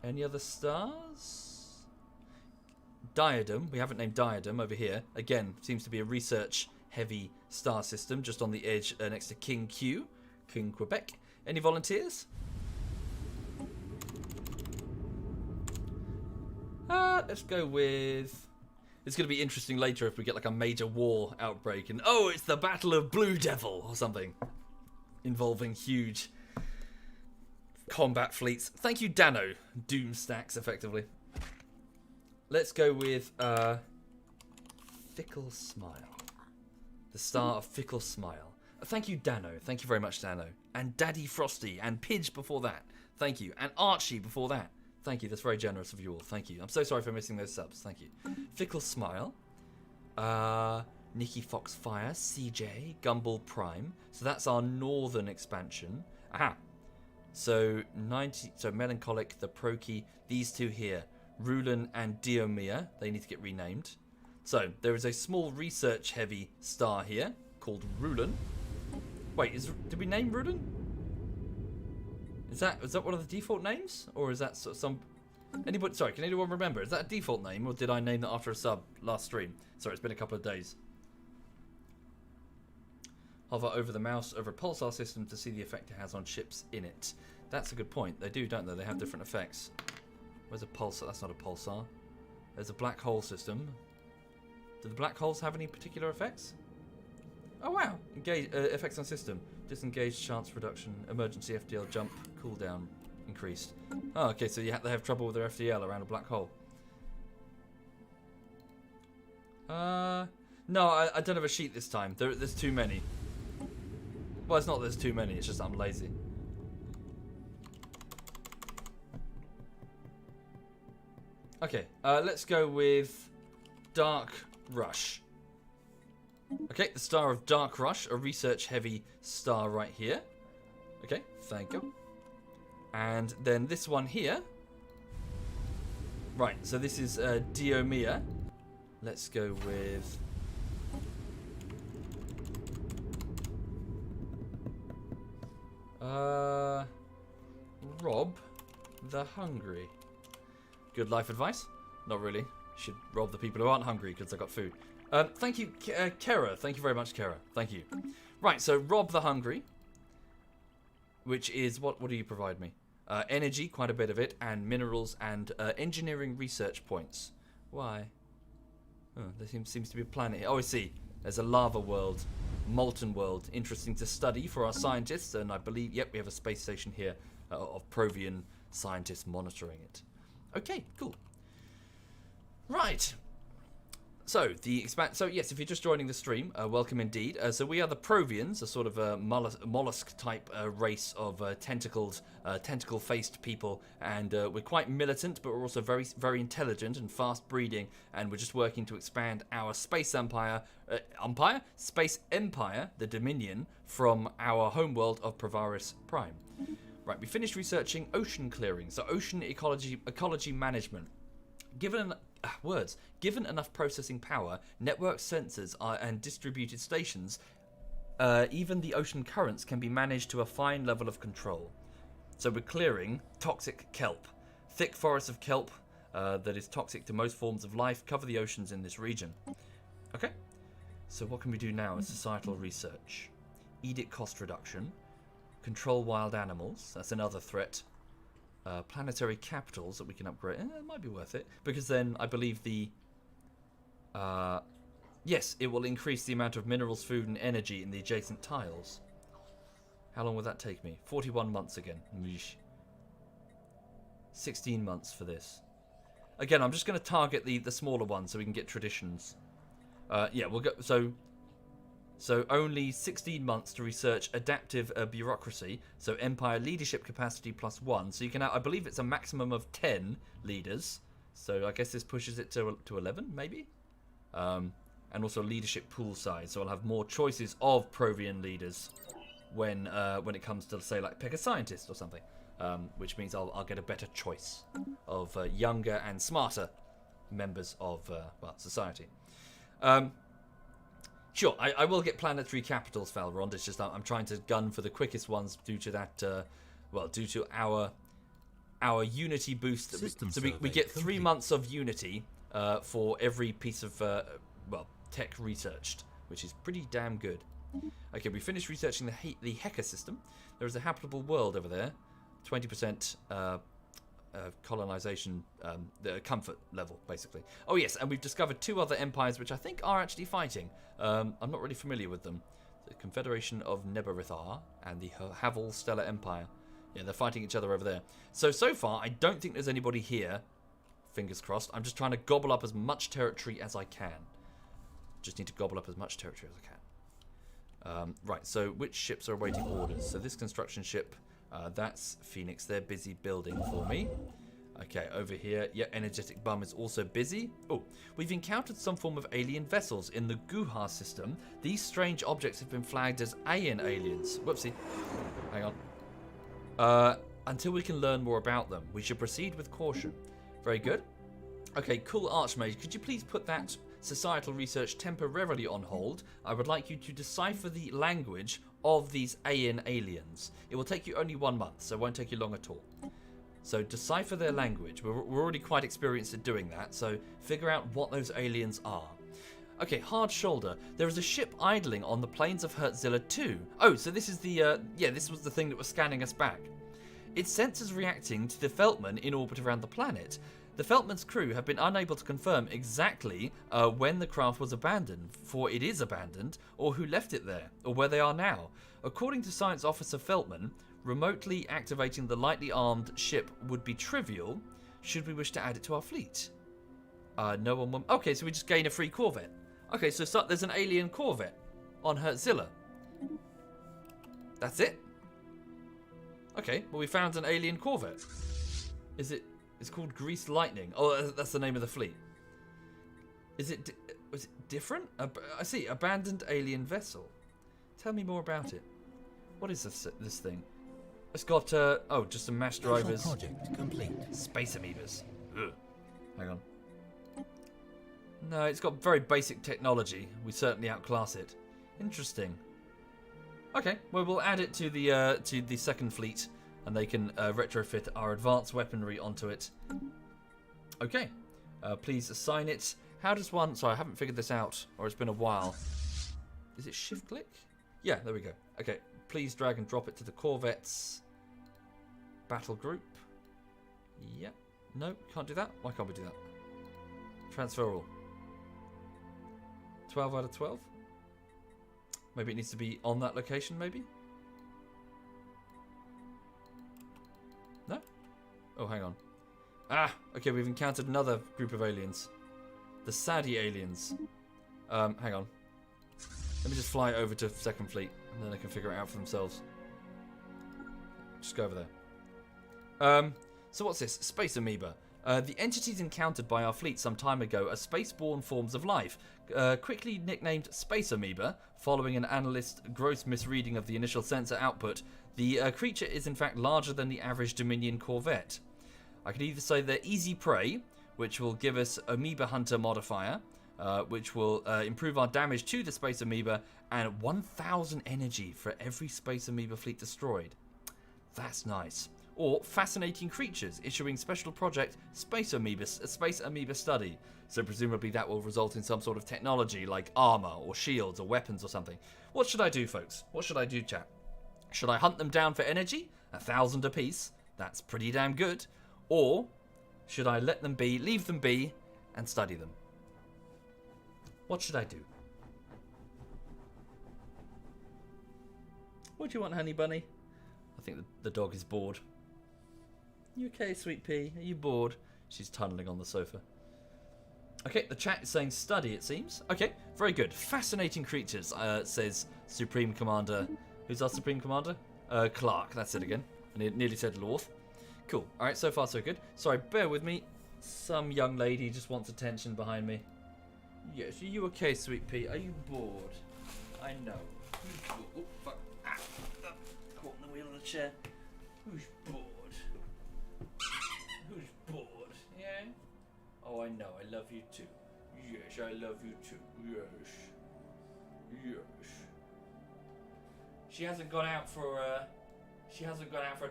Any other stars? Diadem. We haven't named Diadem over here. Again, seems to be a research-heavy star system just on the edge next to King Q. King Quebec. Any volunteers? Let's go with... It's going to be interesting later if we get like a major war outbreak and, oh, it's the Battle of Blue Devil or something. Involving huge... combat fleets. Thank you, Dano. Doom stacks, effectively. Let's go with Fickle Smile. The star of fickle smile. Thank you, Dano. Thank you very much, Dano. And Daddy Frosty. And Pidge before that. Thank you. And Archie before that. Thank you. That's very generous of you all. Thank you. I'm so sorry for missing those subs. Thank you. Fickle Smile. Nikki Foxfire. CJ. Gumball Prime. So that's our northern expansion. Aha. So Melancholic, the Proki, these two here. Rulan and Diomia. They need to get renamed. So there is a small research-heavy star here called Rulan. Wait, did we name Rulan? Is that one of the default names, or is that some? Anybody? Sorry, can anyone remember? Is that a default name, or did I name that after a sub last stream? Sorry, it's been a couple of days. Hover over the mouse over a pulsar system to see the effect it has on ships in it. That's a good point. They do, don't they? They have different effects. Where's a pulsar? That's not a pulsar. There's a black hole system. Do the black holes have any particular effects? Oh wow! Engage effects on system. Disengage chance reduction. Emergency FDL jump cooldown increased. Oh, okay. So you have to have trouble with their FDL around a black hole. No, I don't have a sheet this time. There's too many. Well, it's not there's too many. It's just I'm lazy. Okay. Let's go with Dark Rush. Okay, the star of Dark Rush, a research-heavy star right here. Okay, thank you. And then this one here. Right, so this is Diomia. Let's go with... Rob the Hungry. Good life advice? Not really. You should rob the people who aren't hungry because they got food. Thank you, Kara. Thank you very much, Kara. Thank you. Right, so Rob the Hungry, which is, what do you provide me? Energy, quite a bit of it, and minerals, and engineering research points. Why? Oh, there seems to be a planet here. Oh, I see. There's a lava world, molten world, interesting to study for our scientists, and I believe, yep, we have a space station here of Provian scientists monitoring it. Okay, cool. Right. So, so yes, if you're just joining the stream, welcome indeed. So we are the Provians, a sort of a mollusk-type race of tentacle-faced people, and we're quite militant, but we're also very, very intelligent and fast-breeding, and we're just working to expand our space space empire, the Dominion, from our homeworld of Provaris Prime. Right, we finished researching ocean clearing, so ocean ecology management. Given enough processing power, network sensors and distributed stations, even the ocean currents can be managed to a fine level of control. So we're clearing toxic kelp. Thick forests of kelp that is toxic to most forms of life cover the oceans in this region. Okay, so what can we do now in societal research? Edict cost reduction. Control wild animals. That's another threat. Planetary capitals that we can upgrade. It might be worth it, because then I believe yes, it will increase the amount of minerals, food, and energy in the adjacent tiles. How long will that take me? 41 months again. 16 months for this. Again, I'm just going to target the smaller ones so we can get traditions. Yeah, we'll go. So only 16 months to research adaptive bureaucracy. So empire leadership capacity +1. So you can have, I believe it's a maximum of 10 leaders. So I guess this pushes it to 11, maybe. And also leadership pool size. So I'll have more choices of Provian leaders when it comes to, say, like pick a scientist or something. Which means I'll get a better choice of younger and smarter members of society. Sure, I will get planetary capitals, Valrond. It's just I'm trying to gun for the quickest ones due to that, due to our unity boost. So we get 3 months of unity for every piece of, tech researched, which is pretty damn good. Okay, we finished researching the Heka system. There is a habitable world over there. 20% colonization, the comfort level, basically. Oh yes, and we've discovered 2 other empires which I think are actually fighting. I'm not really familiar with them. The Confederation of Nebarithar and the Havel Stellar Empire. Yeah, they're fighting each other over there. So far, I don't think there's anybody here. Fingers crossed. I'm just trying to gobble up as much territory as I can. Just need to gobble up as much territory as I can. Right, so which ships are awaiting orders? So this construction ship, that's Phoenix. They're busy building for me. Okay, over here, yeah, Energetic Bum is also busy. Oh, we've encountered some form of alien vessels in the Guha system. These strange objects have been flagged as Aeon aliens. Whoopsie. Hang on. Until we can learn more about them, we should proceed with caution. Very good. Okay, cool Archmage. Could you please put that societal research temporarily on hold? I would like you to decipher the language of these Aeon aliens. It will take you only 1 month, so it won't take you long at all. So decipher their language. We're already quite experienced at doing that, so figure out what those aliens are. Okay, Hard Shoulder. There is a ship idling on the plains of Hertzilla 2. Oh, so this is the, this was the thing that was scanning us back. Its sensors reacting to the Feltman in orbit around the planet. The Feltman's crew have been unable to confirm exactly when the craft was abandoned, for it is abandoned, or who left it there, or where they are now. According to Science Officer Feltman, remotely activating the lightly armed ship would be trivial should we wish to add it to our fleet. No one will... Okay, so we just gain a free Corvette. Okay, so there's an alien Corvette on Hertzilla. That's it? Okay, well we found an alien Corvette. It's called Grease Lightning. Oh, that's the name of the fleet. Was it different? I see, abandoned alien vessel. Tell me more about it. What is this thing? It's got, just some mass drivers. Project complete. Space amoebas. Ugh. Hang on. No, it's got very basic technology. We certainly outclass it. Interesting. Okay, well, we'll add it to the second fleet, and they can retrofit our advanced weaponry onto it. Okay. Please assign it. How does one... Sorry, I haven't figured this out, or it's been a while. Is it shift-click? Yeah, there we go. Okay, please drag and drop it to the Corvettes. Battle group. Yeah. No, can't do that. Why can't we do that? Transfer all. 12 out of 12? Maybe it needs to be on that location, maybe? No? Oh, hang on. Ah! Okay, we've encountered another group of aliens. The Saudi aliens. Hang on. Let me just fly over to second fleet, and then they can figure it out for themselves. Just go over there. So what's this? Space amoeba. The entities encountered by our fleet some time ago are spaceborne forms of life, quickly nicknamed space amoeba, following an analyst's gross misreading of the initial sensor output. The creature is in fact larger than the average Dominion Corvette. I could either say they're easy prey, which will give us amoeba hunter modifier, which will improve our damage to the space amoeba, and 1,000 energy for every space amoeba fleet destroyed. That's nice. Or fascinating creatures, issuing special project Space Amoeba Study. So presumably that will result in some sort of technology like armor or shields or weapons or something. What should I do, folks? What should I do, chat? Should I hunt them down for energy? 1,000 apiece. That's pretty damn good. Or should I let them be, leave them be, and study them? What should I do? What do you want, honey bunny? I think the dog is bored. You okay, sweet pea? Are you bored? She's tunneling on the sofa. Okay, the chat is saying study, it seems. Okay, very good. Fascinating creatures, says Supreme Commander. Who's our Supreme Commander? Clark, that's it again. I nearly said Lorth. Cool. Alright, so far so good. Sorry, bear with me. Some young lady just wants attention behind me. Yes, are you okay, sweet pea? Are you bored? I know. Who's bored? Oh, fuck. Ah, caught in the wheel of the chair. Who's bored? Who's bored? Yeah? Oh, I know. I love you too. Yes, I love you too. Yes. Yes. She hasn't gone out for a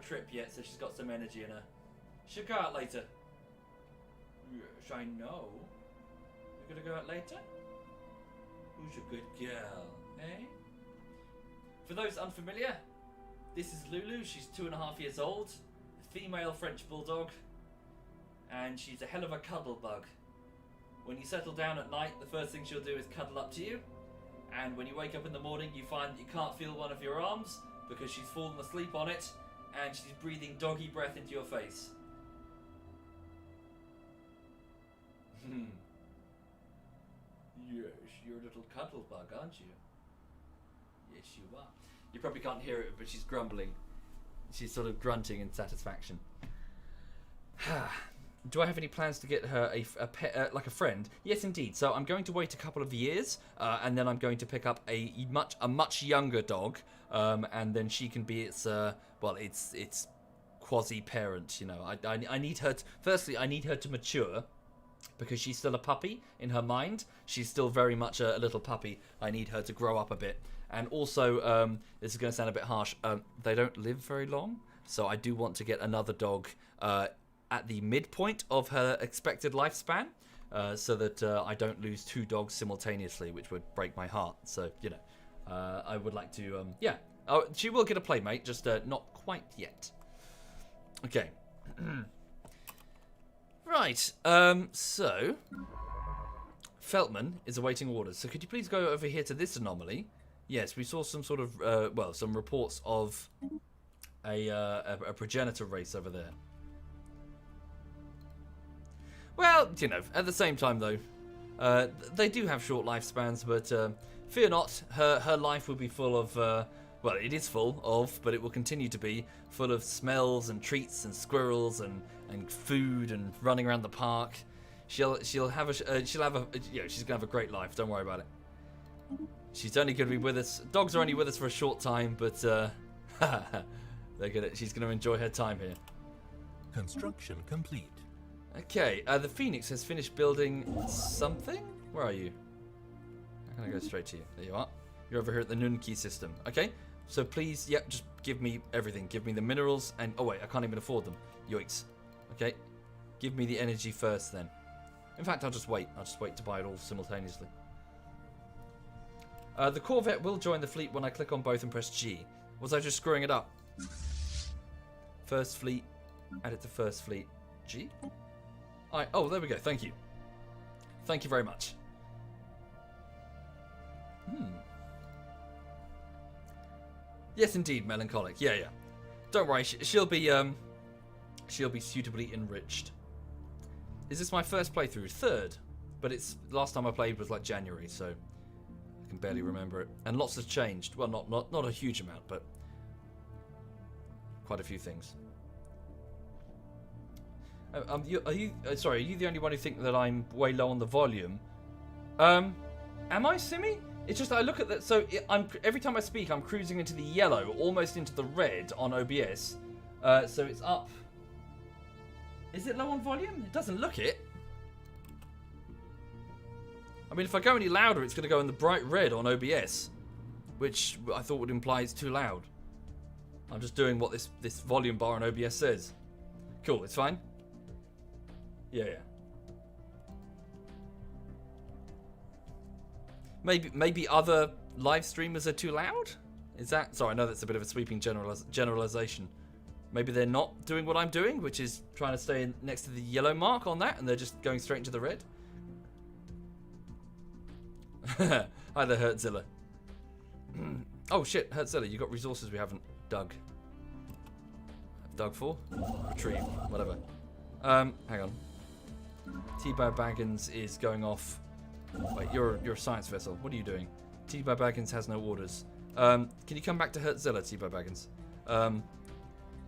trip yet, so she's got some energy in her. She'll go out later. Yes, I know. You're gonna go out later? Who's a good girl, eh? For those unfamiliar, this is Lulu. She's 2.5 years old. Female French bulldog, and she's a hell of a cuddle bug. When you settle down at night, the first thing she'll do is cuddle up to you, and when you wake up in the morning, you find that you can't feel one of your arms because she's fallen asleep on it, and she's breathing doggy breath into your face. Yes, you're a little cuddle bug, aren't you? Yes, you are. You probably can't hear it, but she's grumbling. She's sort of grunting in satisfaction. Do I have any plans to get her a pet, like a friend? Yes, indeed. So I'm going to wait a couple of years, and then I'm going to pick up a much younger dog, and then she can be its its quasi parent. You know, I need her. Firstly, I need her to mature, because she's still a puppy in her mind. She's still very much a little puppy. I need her to grow up a bit. And also, this is going to sound a bit harsh. They don't live very long, so I do want to get another dog at the midpoint of her expected lifespan, so that I don't lose 2 dogs simultaneously, which would break my heart. So, you know, I would like to, yeah. Oh, she will get a playmate, just not quite yet. Okay. Right, so Feltman is awaiting orders. So could you please go over here to this anomaly? Yes, we saw some sort of, some reports of a progenitor race over there. Well, you know, at the same time, though, they do have short lifespans, but fear not, her life will be full of, well, it is full of, but it will continue to be full of smells and treats and squirrels and food and running around the park. She'll have a she's gonna have a great life. Don't worry about it. She's only gonna be with us. Dogs are only with us for a short time, but she's gonna enjoy her time here. Construction complete. Okay, the Phoenix has finished building something. Where are you? How can I go straight to you? There you are. You're over here at the Nunki system. Okay, so please, yep, just give me everything. Give me the minerals and... Oh, wait, I can't even afford them. Yoicks. Okay, give me the energy first then. In fact, I'll just wait. I'll just wait to buy it all simultaneously. The Corvette will join the fleet when I click on both and press G. Was I just screwing it up? First fleet. Add it to first fleet. G? Oh, there we go. Thank you. Thank you very much. Yes, indeed, melancholic. Yeah. Don't worry. She'll be suitably enriched. Is this my first playthrough? 3rd, but it's last time I played was like January, so I can barely remember it. And lots has changed. Well, not a huge amount, but quite a few things. Are you the only one who think that I'm way low on the volume? Am I, Simi? It's just I look at that. So every time I speak, I'm cruising into the yellow, almost into the red on OBS. So it's up. Is it low on volume? It doesn't look it. I mean, if I go any louder, it's going to go in the bright red on OBS, which I thought would imply it's too loud. I'm just doing what this volume bar on OBS says. Cool, it's fine. Yeah. Maybe other live streamers are too loud? Is that... Sorry, I know that's a bit of a sweeping generalization. Maybe they're not doing what I'm doing, which is trying to stay next to the yellow mark on that, and they're just going straight into the red. Hi there, Hertzilla. Oh shit, Hertzilla, you got resources we haven't dug. Dug for? Retrieve, whatever. Hang on. T-Bar Baggins is going off. Wait, you're a science vessel. What are you doing? T-Bar Baggins has no orders. Can you come back to Hertzilla, T-Bar Baggins?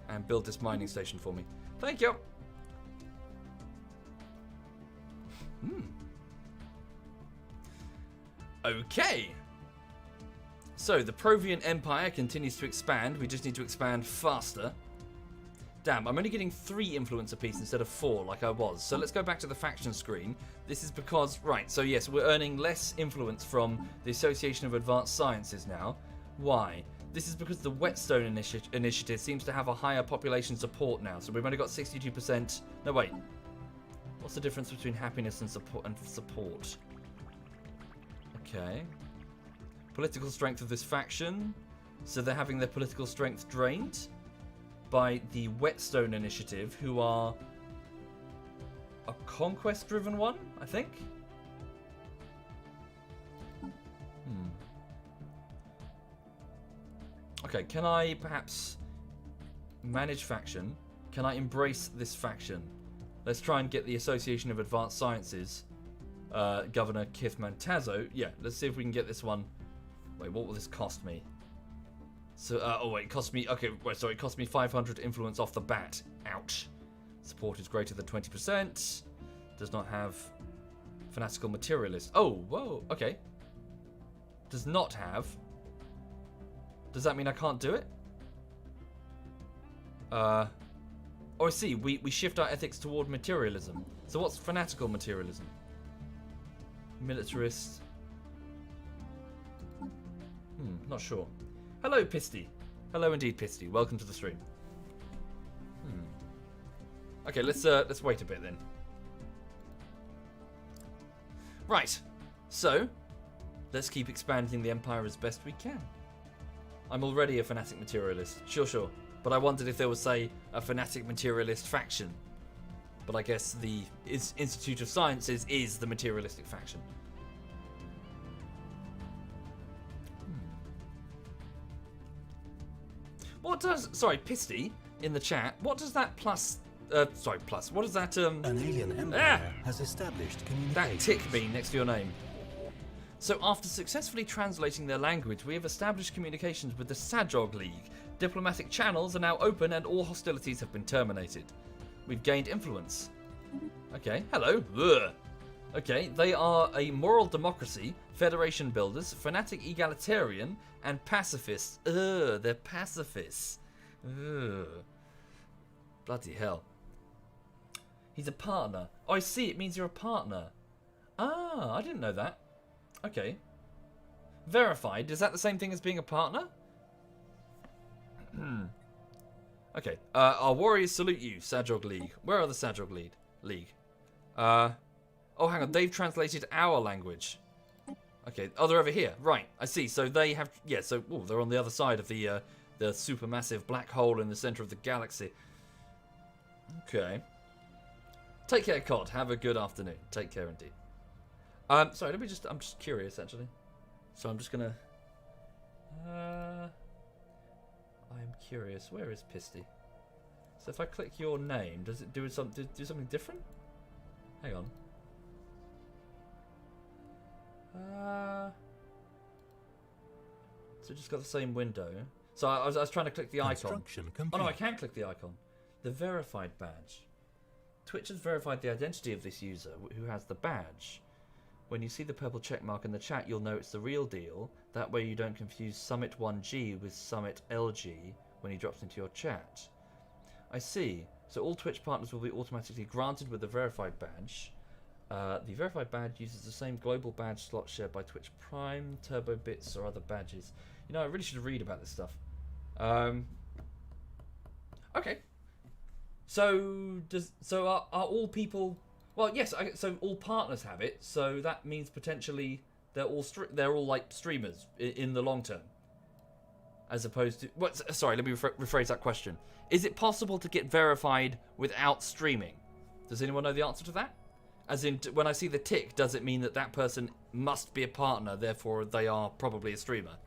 And build this mining station for me. Thank you. Okay. So the Provian Empire continues to expand. We just need to expand faster. Damn, I'm only getting 3 influence apiece instead of 4 like I was. So let's go back to the faction screen. This is because, right, so yes, we're earning less influence from the Association of Advanced Sciences now. Why? This is because the Whetstone initiative seems to have a higher population support now. So we've only got 62%. No, wait. What's the difference between happiness and support? Okay. Political strength of this faction. So they're having their political strength drained by the Whetstone initiative, who are a conquest-driven one, I think. Okay, can I perhaps manage faction? Can I embrace this faction? Let's try and get the Association of Advanced Sciences, Governor Kith Mantazo. Yeah, let's see if we can get this one. Wait, what will this cost me? So, oh wait, it cost me, okay, wait, sorry, it cost me 500 influence off the bat. Ouch. Support is greater than 20%. Does not have fanatical materialist. Oh, whoa, okay. Does not have. Does that mean I can't do it? Oh, I see, we shift our ethics toward materialism. So what's fanatical materialism? Militarist. Not sure. Hello, Pisty. Hello indeed, Pisty. Welcome to the stream. Okay, let's wait a bit then. Right. So, let's keep expanding the Empire as best we can. I'm already a fanatic materialist. Sure. But I wondered if there was, say, a fanatic materialist faction. But I guess the Institute of Sciences is the materialistic faction. What does... Sorry, Pisty, in the chat, what does that plus... plus. What does that, An alien empire has established communication. That tick mean next to your name? So after successfully translating their language, we have established communications with the Sadrog League. Diplomatic channels are now open and all hostilities have been terminated. We've gained influence. Okay, hello. Ugh. Okay, they are a moral democracy, federation builders, fanatic egalitarian, and pacifists. Ugh, they're pacifists. Ugh. Bloody hell. He's a partner. Oh, I see, it means you're a partner. Ah, I didn't know that. Okay. Verified, is that the same thing as being a partner? Okay, our warriors salute you, Sadrog League. Where are the Sadrog League? Oh, hang on, they've translated our language. Okay, oh, they're over here. Right, I see. So they have, yeah, so they're on the other side of the supermassive black hole in the center of the galaxy. Okay. Take care, Cod. Have a good afternoon. Take care indeed. Sorry, I'm just curious, actually. So I'm just gonna... I'm curious. Where is Pisty? So if I click your name, does it do something different? Hang on. So it just got the same window. So I was trying to click the icon. Oh no, I can't click the icon. The verified badge. Twitch has verified the identity of this user who has the badge. When you see the purple check mark in the chat, you'll know it's the real deal. That way you don't confuse Summit 1G with Summit LG when he drops into your chat. I see. So all Twitch partners will be automatically granted with the verified badge. The verified badge uses the same global badge slot shared by Twitch Prime, Turbo Bits, or other badges. You know, I really should read about this stuff. Okay. So are all people? Well, yes. So all partners have it. So that means potentially they're all like streamers in the long term, as opposed to what? Sorry, let me rephrase that question. Is it possible to get verified without streaming? Does anyone know the answer to that? As in, when I see the tick, does it mean that that person must be a partner, therefore they are probably a streamer?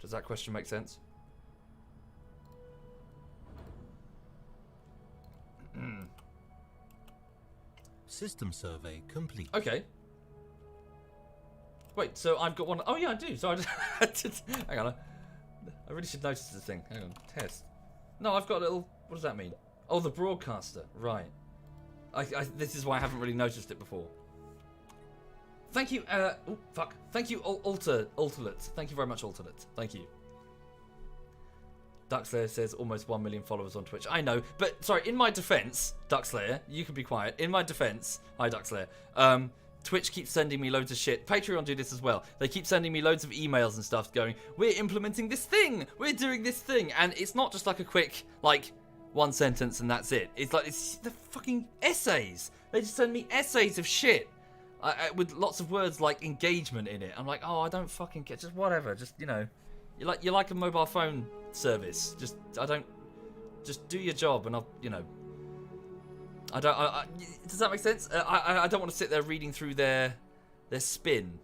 Does that question make sense? System survey complete. Okay. Wait, so I've got one. Oh yeah, I do. So I just hang on. I really should notice this thing. Hang on. Test. No, I've got a little. What does that mean? Oh, the broadcaster. Right. This is why I haven't really noticed it before. Thank you. Oh fuck. Thank you, Alternate. Thank you very much, Alternate. Thank you. Duckslayer says almost 1 million followers on Twitch. I know, but sorry, in my defense, Duckslayer, you can be quiet. In my defense, hi Duckslayer, Twitch keeps sending me loads of shit. Patreon do this as well. They keep sending me loads of emails and stuff going, we're implementing this thing, we're doing this thing. And it's not just like a quick, like, one sentence and that's it. It's like, it's the fucking essays. They just send me essays of shit. With lots of words like engagement in it. I'm like, oh, I don't fucking get, just whatever, just, you know. You're like a mobile phone service. Just do your job, and I'll, you know. Does that make sense? I don't want to sit there reading through their spin.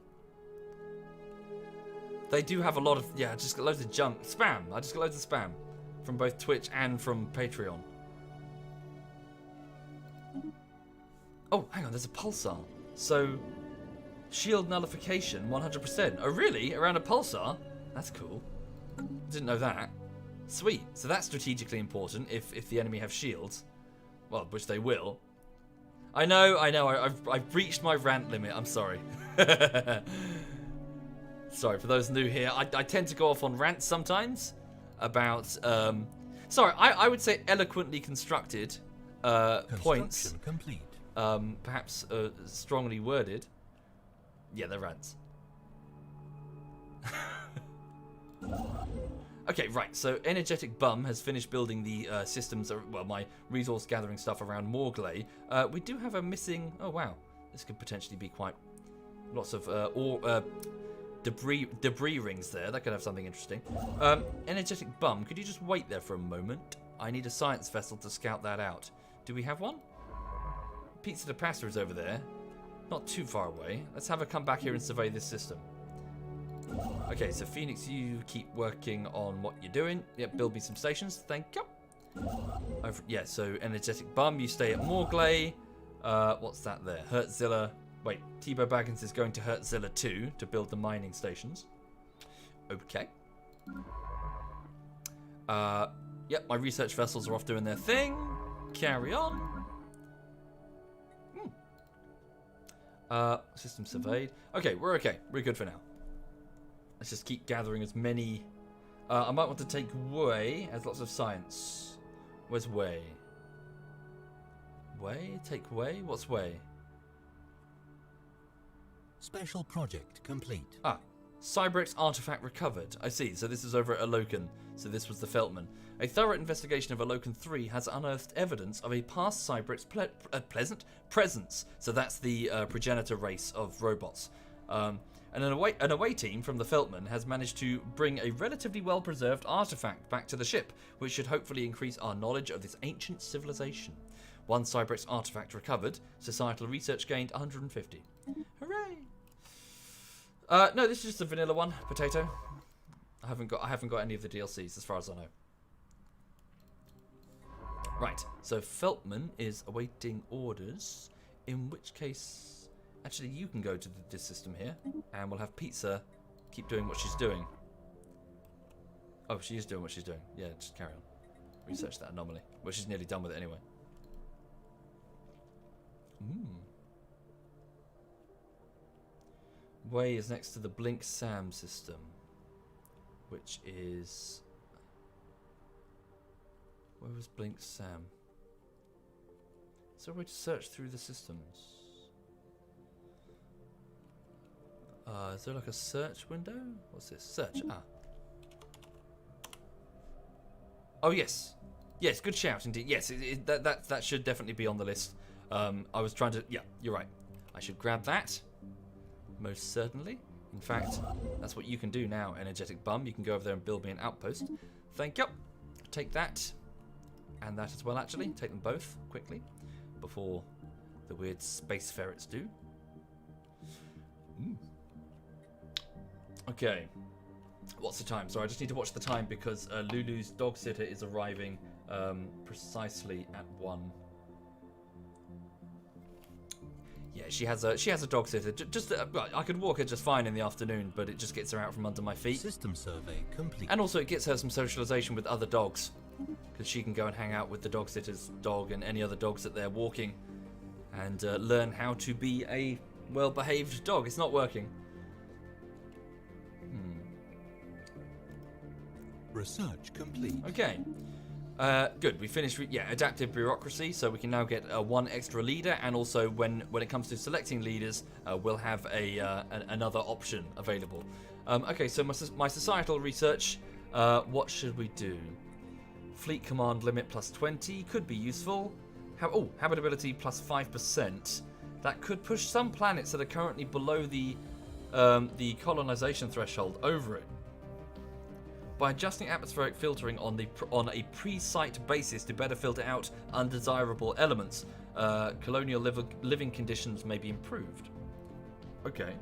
They do have a lot of just loads of junk spam. I just get loads of spam from both Twitch and from Patreon. Oh, hang on, there's a pulsar. So shield nullification 100%. Oh really? Around a pulsar? That's cool. Didn't know that. Sweet. So that's strategically important if the enemy have shields. Well, which they will. I know. I've reached my rant limit. I'm sorry. Sorry, for those new here, I tend to go off on rants sometimes about, sorry, I would say eloquently constructed points. Complete. Perhaps strongly worded. Yeah, they're rants. Okay, right, so Energetic Bum has finished building the systems, well, my resource gathering stuff around Morglay. We do have a missing, oh wow, this could potentially be quite, lots of debris rings there. That could have something interesting. Energetic Bum, could you just wait there for a moment? I need a science vessel to scout that out. Do we have one? Pizza de Pasta is over there. Not too far away. Let's have her come back here and survey this system. Okay, so Phoenix, you keep working on what you're doing. Yep, build me some stations. Thank you. Yeah, so Energetic Bum, you stay at Morglay. What's that there? Hertzilla. Wait, T-Bo Baggins is going to Hertzilla 2 to build the mining stations. Okay. Yep, my research vessels are off doing their thing. Carry on. System surveyed. Okay, we're okay. We're good for now. Let's just keep gathering as many. I might want to take Wei as lots of science. Where's Wei? Wei? Take Wei? What's Wei? Special project complete. Ah, Cybrex artifact recovered. I see. So this is over at Alokan. So this was the Feltman. A thorough investigation of Alokan 3 has unearthed evidence of a past Cybrex pleasant presence. So that's the progenitor race of robots. And an away team from the Feltman has managed to bring a relatively well-preserved artifact back to the ship, which should hopefully increase our knowledge of this ancient civilization. One Cybrex artifact recovered. Societal research gained 150. Hooray! No, this is just a vanilla one, potato. I haven't got any of the DLCs as far as I know. Right, so Feltman is awaiting orders, in which case, actually you can go to this system here, and we'll have Pizza keep doing what she's doing. Oh, she is doing what she's doing. Yeah, just carry on. Research that anomaly. Well, she's nearly done with it anyway. Wei is next to the Blink Sam system, which is... Where was Blink Sam? Is there a way to search through the systems? Is there like a search window? What's this? Search. Ah. Oh yes, yes. Good shout indeed. Yes, that should definitely be on the list. I was trying to. Yeah, you're right. I should grab that. Most certainly. In fact, that's what you can do now, Energetic Bum. You can go over there and build me an outpost. Thank you. Take that. And that as well, actually. Take them both quickly before the weird space ferrets do. Okay. What's the time? Sorry, I just need to watch the time because Lulu's dog sitter is arriving precisely at 1. Yeah, she has a dog sitter. Just I could walk her just fine in the afternoon, but it just gets her out from under my feet. System survey complete. And also it gets her some socialization with other dogs, because she can go and hang out with the dog sitter's dog and any other dogs that they're walking, and learn how to be a well-behaved dog. It's not working. Research complete. Okay. Good. We finished. Adaptive bureaucracy, so we can now get one extra leader, and also when it comes to selecting leaders, we'll have another option available. Okay. So my societal research. What should we do? Fleet command limit plus 20 could be useful. Habitability plus 5%. That could push some planets that are currently below the colonization threshold over it. By adjusting atmospheric filtering on a pre-site basis to better filter out undesirable elements, colonial living conditions may be improved. Okay.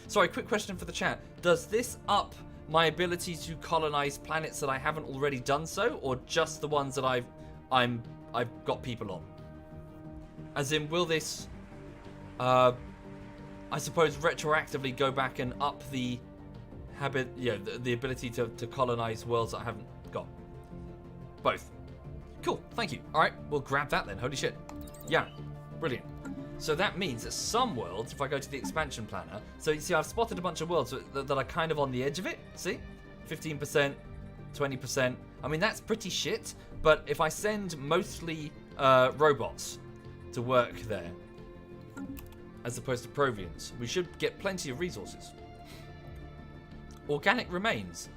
Sorry, quick question for the chat. Does this up my ability to colonize planets that I haven't already done so, or just the ones that I've got people on? As in, will this, I suppose, retroactively go back and up the the ability to colonize worlds that I haven't got. Both. Cool, thank you. All right, we'll grab that then. Holy shit. Yeah, brilliant. So that means that some worlds, if I go to the expansion planner, so you see I've spotted a bunch of worlds that are kind of on the edge of it. See? 15%, 20%. I mean, that's pretty shit, but if I send mostly robots to work there, as opposed to Provians, we should get plenty of resources. Organic remains.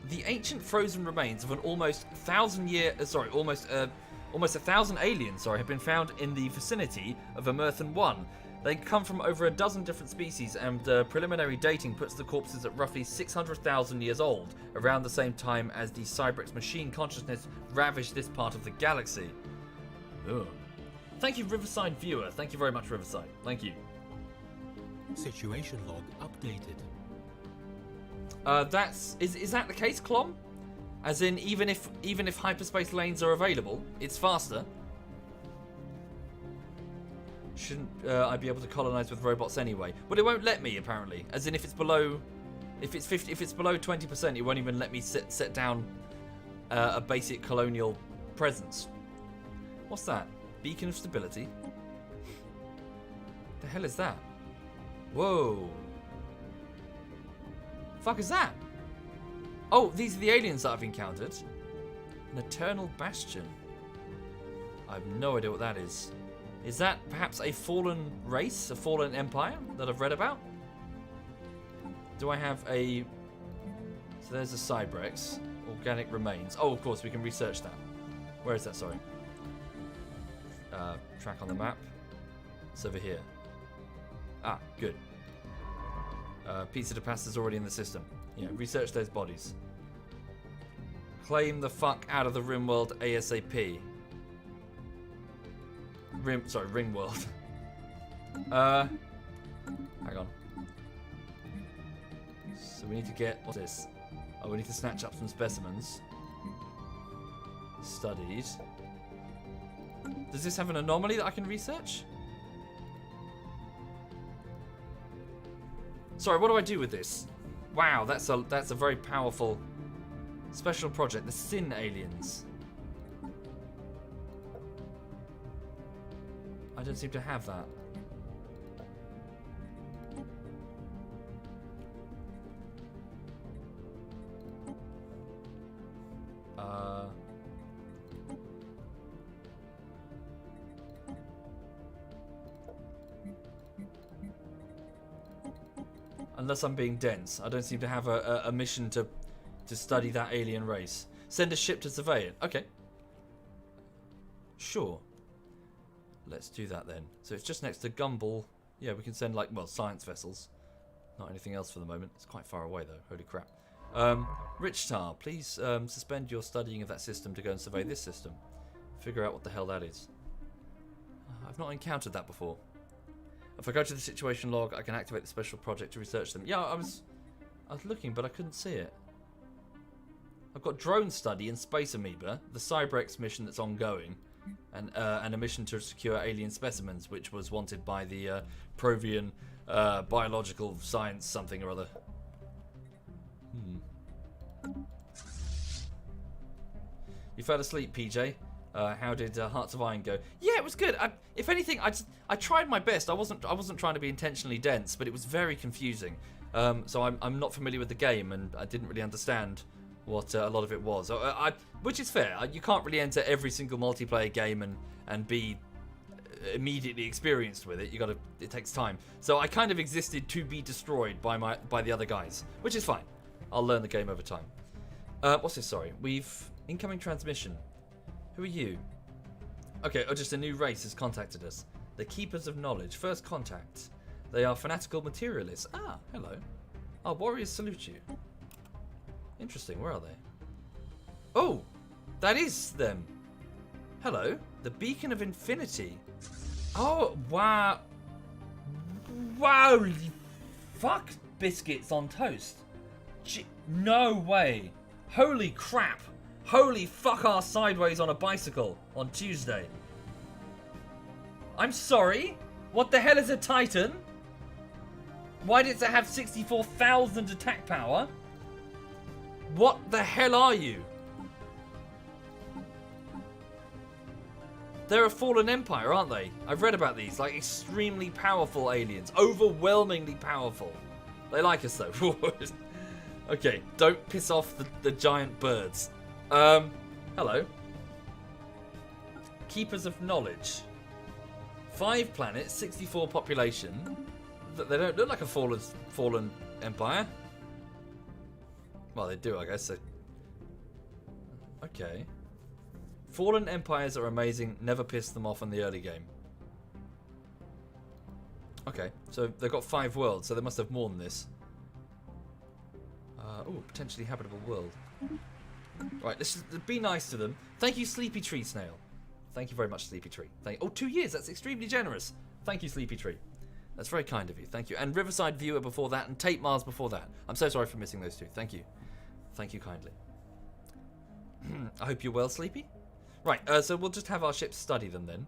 The ancient frozen remains of an almost 1,000 aliens, have been found in the vicinity of Emerthen 1. They come from over a dozen different species, and preliminary dating puts the corpses at roughly 600,000 years old, around the same time as the Cybrex machine consciousness ravaged this part of the galaxy. Ugh. Thank you, Riverside Viewer. Thank you very much, Riverside. Thank you. Situation log updated. Is that the case, Clom? As in, even if hyperspace lanes are available, it's faster. Shouldn't I be able to colonize with robots anyway? But it won't let me, apparently. As in, if it's below 20%, it won't even let me set down a basic colonial presence. What's that? Beacon of stability. The hell is that? Whoa. Fuck is that? Oh, these are the aliens that I've encountered. An eternal bastion. I have no idea what that is. Is that perhaps a fallen race, a fallen empire that I've read about? Do I have a... So there's a Cybrex. Organic remains. Oh, of course, we can research that. Where is that, sorry? Track on the map. It's over here. Ah, good. Pizza de Pasta's already in the system. Yeah, research those bodies. Claim the fuck out of the Rimworld ASAP. Ringworld. Hang on. So we need to get... What's this? Oh, we need to snatch up some specimens. Studied. Does this have an anomaly that I can research? Sorry, what do I do with this? Wow, that's a very powerful special project. The Sin aliens. I don't seem to have that. Unless I'm being dense, I don't seem to have a mission to study that alien race. Send a ship to survey it. Okay. Sure. Let's do that then. So it's just next to Gumball. Yeah, we can send science vessels. Not anything else for the moment. It's quite far away though. Holy crap. Richtar, please suspend your studying of that system to go and survey this system. Figure out what the hell that is. I've not encountered that before. If I go to the situation log, I can activate the special project to research them. Yeah, I was looking, but I couldn't see it. I've got drone study and space amoeba, the Cybrex mission that's ongoing, and a mission to secure alien specimens, which was wanted by the Provian biological science something or other. You fell asleep, PJ. How did Hearts of Iron go? Yeah, it was good. If anything, I tried my best. I wasn't trying to be intentionally dense, but it was very confusing. So I'm not familiar with the game, and I didn't really understand what a lot of it was. Which is fair. You can't really enter every single multiplayer game and be immediately experienced with it. It takes time. So I kind of existed to be destroyed by the other guys, which is fine. I'll learn the game over time. What's this? Sorry, we've incoming transmission. Who are you? Okay, just a new race has contacted us. The Keepers of Knowledge. First contact. They are fanatical materialists. Ah, hello. Our warriors salute you. Interesting, where are they? Oh, that is them. Hello. The Beacon of Infinity. Oh, wow. Wow. Fuck biscuits on toast. No way. Holy crap. Holy fuck our sideways on a bicycle on Tuesday. I'm sorry? What the hell is a Titan? Why did it have 64,000 attack power? What the hell are you? They're a fallen empire, aren't they? I've read about these, like extremely powerful aliens, overwhelmingly powerful. They like us though. Okay, don't piss off the giant birds. Hello. Keepers of knowledge. 5 planets, 64 population. They don't look like a fallen empire. Well, they do, I guess. So. Okay. Fallen empires are amazing. Never piss them off in the early game. Okay, so they've got 5 worlds, so they must have more than this. Oh, potentially habitable world. Right, let's just be nice to them. Thank you, Sleepy Tree Snail. Thank you very much, Sleepy Tree. Oh, 2 years. That's extremely generous. Thank you, Sleepy Tree. That's very kind of you. Thank you. And Riverside Viewer before that, and Tate Mars before that. I'm so sorry for missing those 2. Thank you. Thank you kindly. I hope you're well, Sleepy. Right, so we'll just have our ships study them then.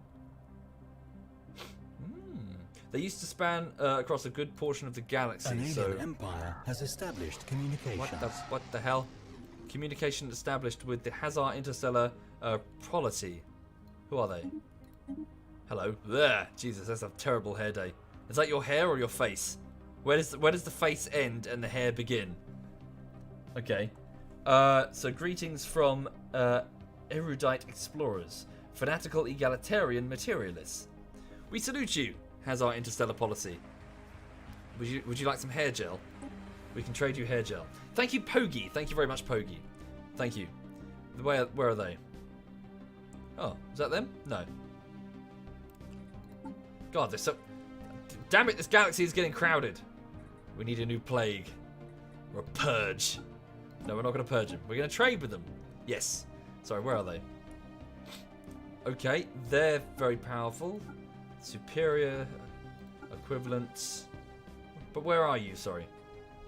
They used to span across a good portion of the galaxy. An alien empire has established communications. What the hell? Communication established with the Hazar Interstellar Polity. Who are they? Hello. There. Jesus, that's a terrible hair day. Is that your hair or your face? Where does the face end and the hair begin? Okay. So greetings from erudite explorers, fanatical egalitarian materialists. We salute you. Has our interstellar policy. Would you like some hair gel? We can trade you hair gel. Thank you, Pogi. Thank you very much, Pogi. Thank you. Where are they? Oh, is that them? No. God, they're so... Damn it, this galaxy is getting crowded. We need a new plague. Or a purge. No, we're not going to purge them. We're going to trade with them. Yes. Sorry, where are they? Okay, they're very powerful. Superior, equivalent. But where are you? Sorry.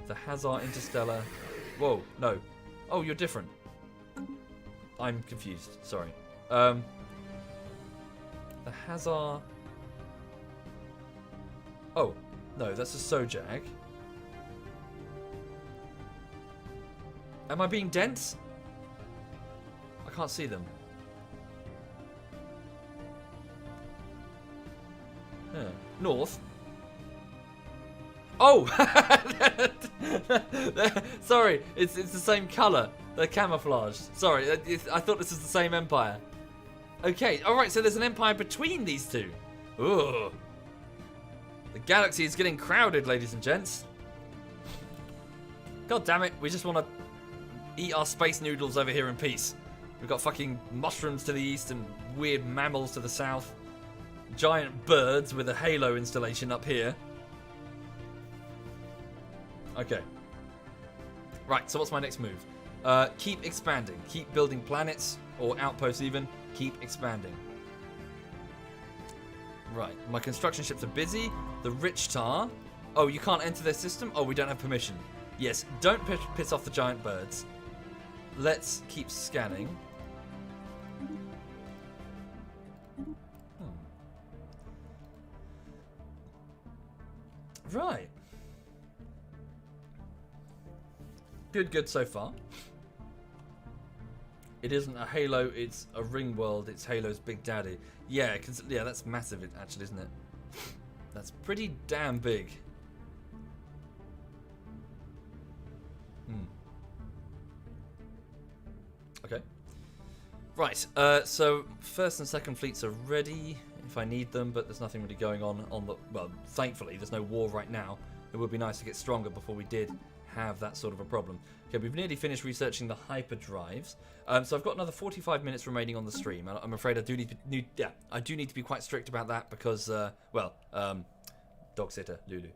The Hazar Interstellar. Whoa, no. Oh, you're different. I'm confused. Sorry. The Hazar. Oh, no, that's a Sojag. Am I being dense? I can't see them. Huh. North. Oh! Sorry, it's the same colour. They're camouflaged. Sorry, I thought this was the same empire. Okay, alright, so there's an empire between these two. Ooh. The galaxy is getting crowded, ladies and gents. God damn it, we just want to eat our space noodles over here in peace. We've got fucking mushrooms to the east and weird mammals to the south. Giant birds with a halo installation up here. Okay. Right, so what's my next move? Keep expanding. Keep building planets, or outposts even. Keep expanding. Right, my construction ships are busy. The Rich Tar. Oh, you can't enter their system? Oh, we don't have permission. Yes, don't piss off the giant birds. Let's keep scanning. Right. Good so far. It isn't a Halo, it's a ring world. It's Halo's Big Daddy. Yeah, yeah, that's massive, actually, isn't it? That's pretty damn big. Okay. Right, so first and second fleets are ready if I need them, but there's nothing really going on the... Well, thankfully, there's no war right now. It would be nice to get stronger before we did have that sort of a problem. Okay, we've nearly finished researching the hyperdrives. So I've got another 45 minutes remaining on the stream. I'm afraid I do need to be quite strict about that because, dog sitter, Lulu.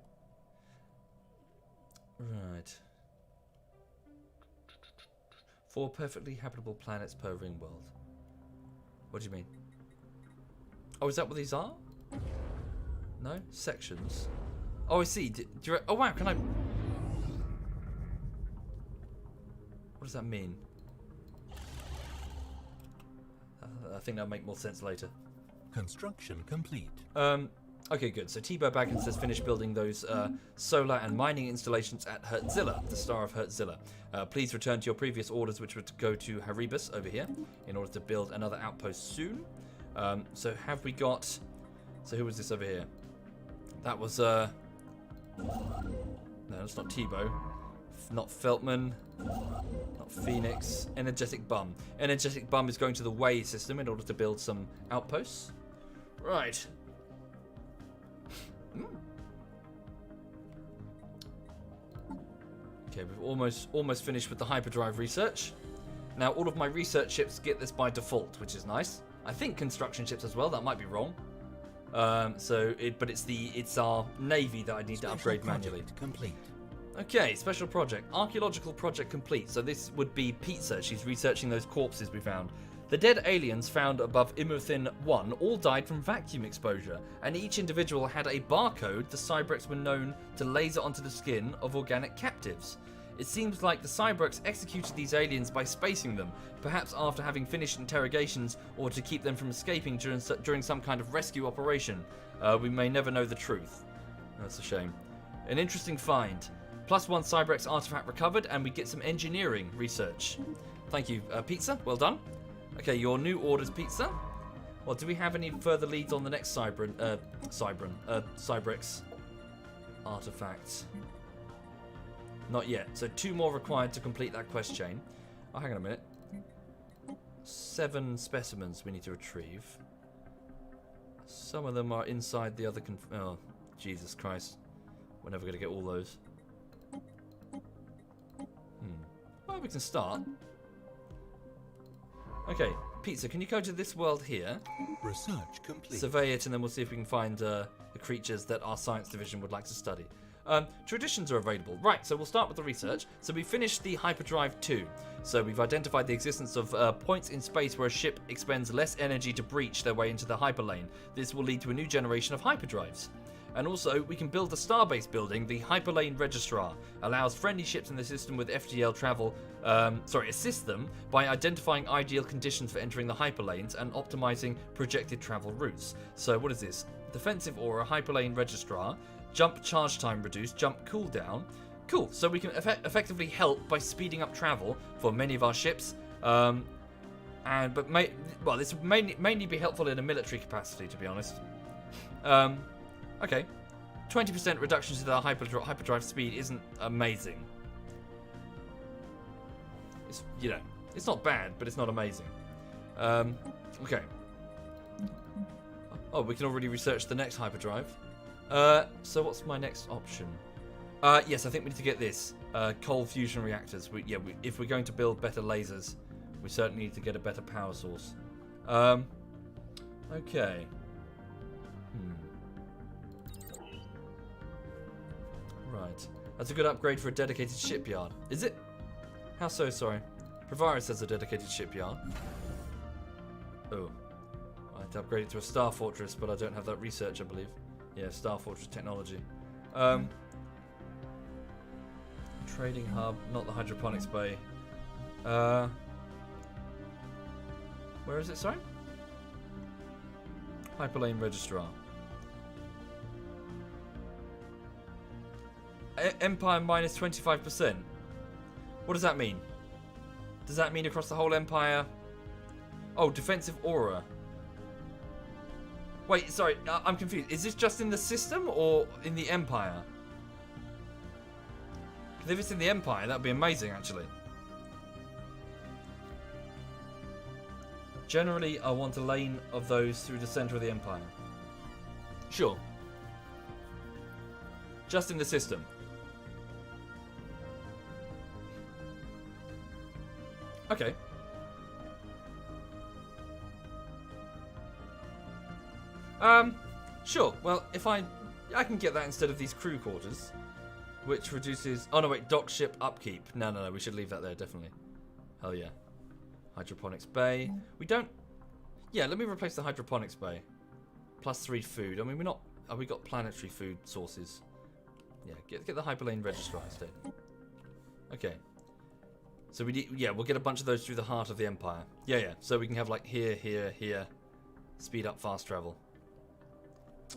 Right. 4 perfectly habitable planets per ring world. What do you mean? Oh, is that what these are? No? Sections? Oh, I see. Oh, wow, can I... What does that mean? I think that'll make more sense later. Construction complete. Okay, good. So Tebow Baggins has finished building those solar and mining installations at Hertzilla, the star of Hertzilla. Please return to your previous orders, which would go to Haribus over here, in order to build another outpost soon. So have we got... So who was this over here? That was... No, that's not Tebow. Not Feltman. Not Phoenix. Energetic Bum. Energetic Bum is going to the Way system in order to build some outposts. Right. Okay, we've almost finished with the hyperdrive research. Now all of my research ships get this by default, which is nice. I think construction ships as well. That might be wrong. But it's our navy that I need to upgrade manually. Complete. Okay, special project. Archaeological project complete. So this would be Pizza. She's researching those corpses we found. The dead aliens found above Imothin 1 all died from vacuum exposure, and each individual had a barcode the Cybrex were known to laser onto the skin of organic captives. It seems like the Cybrex executed these aliens by spacing them, perhaps after having finished interrogations or to keep them from escaping during some kind of rescue operation. We may never know the truth. That's a shame. An interesting find. +1 Cybrex artifact recovered, and we get some engineering research. Thank you, Pizza. Well done. Okay, your new orders, Pizza. Well, do we have any further leads on the next Cybrex artifact? Not yet. So 2 more required to complete that quest chain. Oh, hang on a minute. 7 specimens we need to retrieve. Some of them are inside the other oh, Jesus Christ. We're never going to get all those. Well, we can start. Okay, Pizza, can you go to this world here? Research complete. Survey it, and then we'll see if we can find the creatures that our science division would like to study. Traditions are available. Right, so we'll start with the research. So we finished the Hyperdrive 2. So we've identified the existence of points in space where a ship expends less energy to breach their way into the hyperlane. This will lead to a new generation of hyperdrives. And also, we can build a starbase building, the Hyperlane Registrar. Allows friendly ships in the system with FTL travel, assist them by identifying ideal conditions for entering the hyperlanes and optimizing projected travel routes. So what is this? Defensive Aura, Hyperlane Registrar, jump charge time reduced, jump cooldown. Cool, so we can effectively help by speeding up travel for many of our ships. This would mainly be helpful in a military capacity, to be honest. Okay, 20% reduction to the hyperdrive speed isn't amazing. It's, it's not bad, but it's not amazing. Okay. Oh, we can already research the next hyperdrive. So what's my next option? Yes, I think we need to get this. Cold fusion reactors. If we're going to build better lasers, we certainly need to get a better power source. Okay. Right. That's a good upgrade for a dedicated shipyard. Is it? How so, sorry? Provaris has a dedicated shipyard. Oh. I have to upgrade it to a Star Fortress, but I don't have that research, I believe. Yeah, Star Fortress technology. Trading hub, not the hydroponics bay. Where is it, sorry? Hyperlane Registrar. Empire minus 25%. What does that mean? Does that mean across the whole Empire? Oh, defensive aura. Wait, sorry, I'm confused. Is this just in the system or in the Empire? Because if it's in the Empire, that would be amazing, actually. Generally, I want a lane of those through the center of the Empire. Sure. Just in the system. Okay. Sure. Well, if I can get that instead of these crew quarters, which reduces... Oh, no, wait. Dock ship upkeep. No. We should leave that there, definitely. Hell yeah. Hydroponics bay. We don't... Yeah, let me replace the hydroponics bay. +3 food. I mean, we're not... Oh, we got planetary food sources. Yeah, get the Hyperlane Registrar instead. Okay. So we need... Yeah, we'll get a bunch of those through the heart of the Empire. Yeah. So we can have, like, here. Speed up fast travel.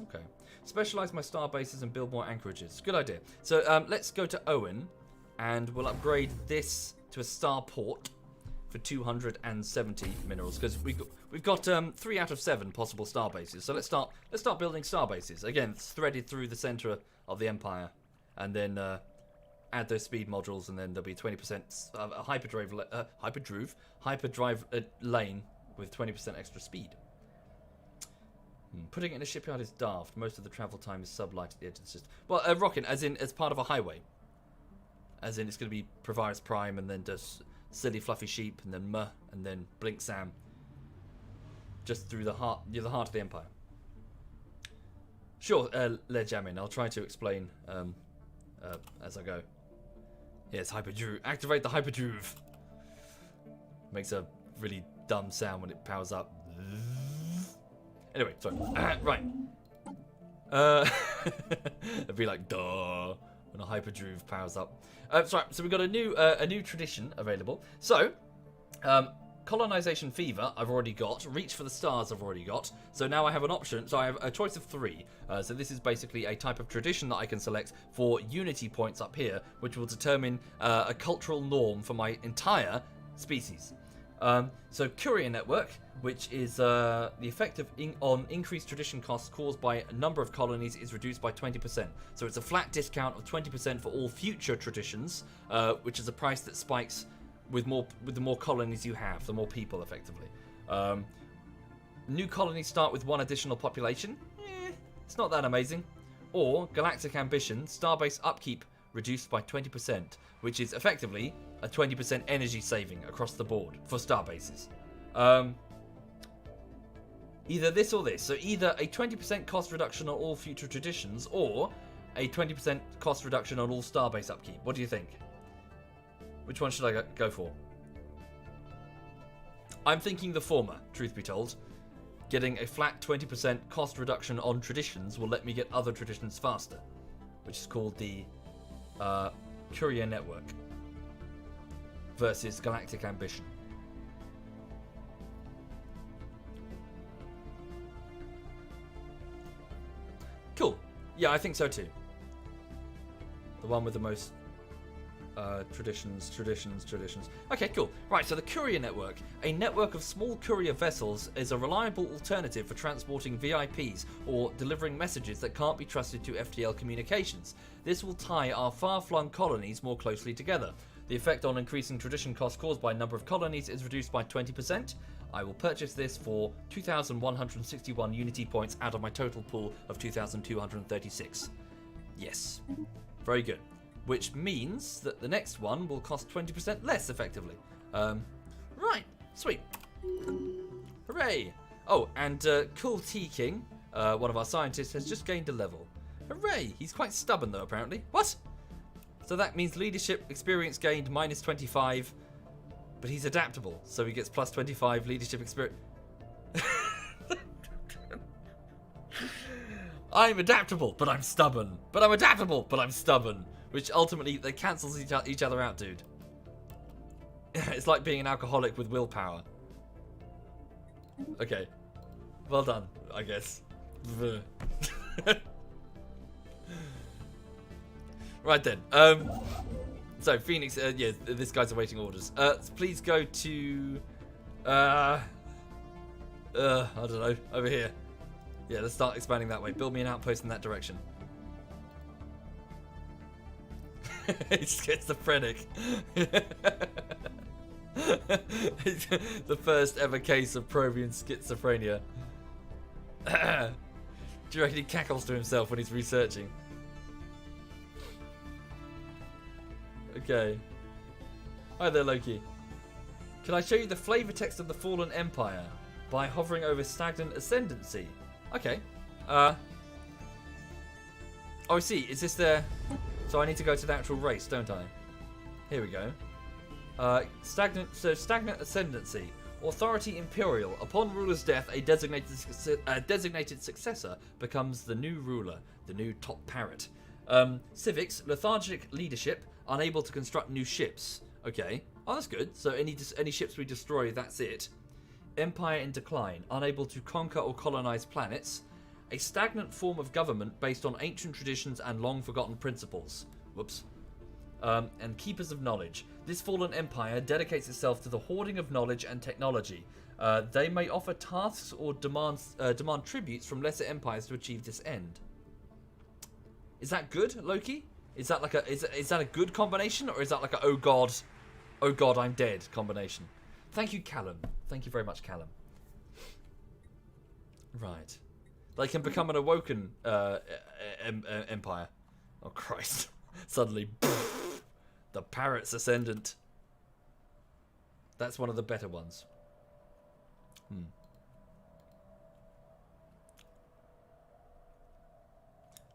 Okay. Specialize my star bases and build more anchorages. Good idea. So let's go to Owen, and we'll upgrade this to a star port for 270 minerals, because we've got 3 out of 7 possible star bases. So let's start building star bases again, threaded through the center of the Empire, and then add those speed modules, and then there'll be 20% hyperdrive lane with 20% extra speed. Putting it in a shipyard is daft. Most of the travel time is sublight at the edge of the system. Well, rocking, as part of a highway. As in, it's going to be Provirus Prime, and then does Silly Fluffy Sheep, and then Muh, and then Blink Sam. Just through the heart of the Empire. Sure, Lejamin, I'll try to explain as I go. Yes, Hyperdrive. Activate the Hyperdrive. Makes a really dumb sound when it powers up. Anyway, sorry. Right. It'd be like, duh, when a Hyperdrive powers up. Sorry, so we've got a new tradition available. So, colonization fever I've already got. Reach for the stars I've already got. So now I have an option. So I have a choice of 3. So this is basically a type of tradition that I can select for unity points up here, which will determine a cultural norm for my entire species. So Courier Network, which is the effect of on increased tradition costs caused by a number of colonies, is reduced by 20%. So it's a flat discount of 20% for all future traditions, which is a price that spikes with the more colonies you have, the more people, effectively. New colonies start with 1 additional population. It's not that amazing. Or Galactic Ambition, Starbase upkeep reduced by 20%, which is effectively a 20% energy saving across the board for starbases. Either this or this. So either a 20% cost reduction on all future traditions, or a 20% cost reduction on all starbase upkeep. What do you think? Which one should I go for? I'm thinking the former, truth be told. Getting a flat 20% cost reduction on traditions will let me get other traditions faster, which is called the Courier Network versus Galactic Ambition. Cool. Yeah, I think so too. The one with the most traditions. Okay, cool. Right, so the Courier Network. A network of small courier vessels is a reliable alternative for transporting VIPs or delivering messages that can't be trusted to FTL communications. This will tie our far-flung colonies more closely together. The effect on increasing tradition costs caused by number of colonies is reduced by 20%. I will purchase this for 2,161 unity points out of my total pool of 2,236. Yes. Very good. Which means that the next one will cost 20% less, effectively. Right. Sweet. Hooray. Oh, and Cool T King, one of our scientists, has just gained a level. Hooray. He's quite stubborn, though, apparently. What? So that means leadership experience gained minus 25, but he's adaptable, so he gets plus 25 leadership experience. I'm adaptable, but I'm stubborn. But I'm adaptable, but I'm stubborn. Which ultimately, they cancels each other out, dude. It's like being an alcoholic with willpower. Okay. Well done, I guess. Right then. So, Phoenix, yeah, this guy's awaiting orders. Please go to... I don't know, over here. Yeah, let's start expanding that way. Build me an outpost in that direction. He's schizophrenic. The first ever case of Provian schizophrenia. Do you reckon he cackles to himself when he's researching? Okay. Hi there, Loki. Can I show you the flavor text of the Fallen Empire by hovering over Stagnant Ascendancy? Okay. Oh, I see. Is this the... So I need to go to the actual race, don't I? Here we go. Stagnant Ascendancy. Authority Imperial. Upon ruler's death, a designated successor becomes the new ruler, the new top parrot. Civics. Lethargic leadership. Unable to construct new ships. Okay. Oh, that's good. So any ships we destroy, that's it. Empire in decline. Unable to conquer or colonize planets. a stagnant form of government based on ancient traditions and long-forgotten principles. Whoops. And keepers of knowledge. This fallen empire dedicates itself to the hoarding of knowledge and technology. They may offer tasks or demand tributes from lesser empires to achieve this end. Is that good, Loki? Is that like a is that a good combination, or is that like a oh god, I'm dead combination? Thank you, Callum. Thank you very much, Callum. Right. They can become an awoken empire. Oh Christ! Suddenly, the parrot's ascendant. That's one of the better ones.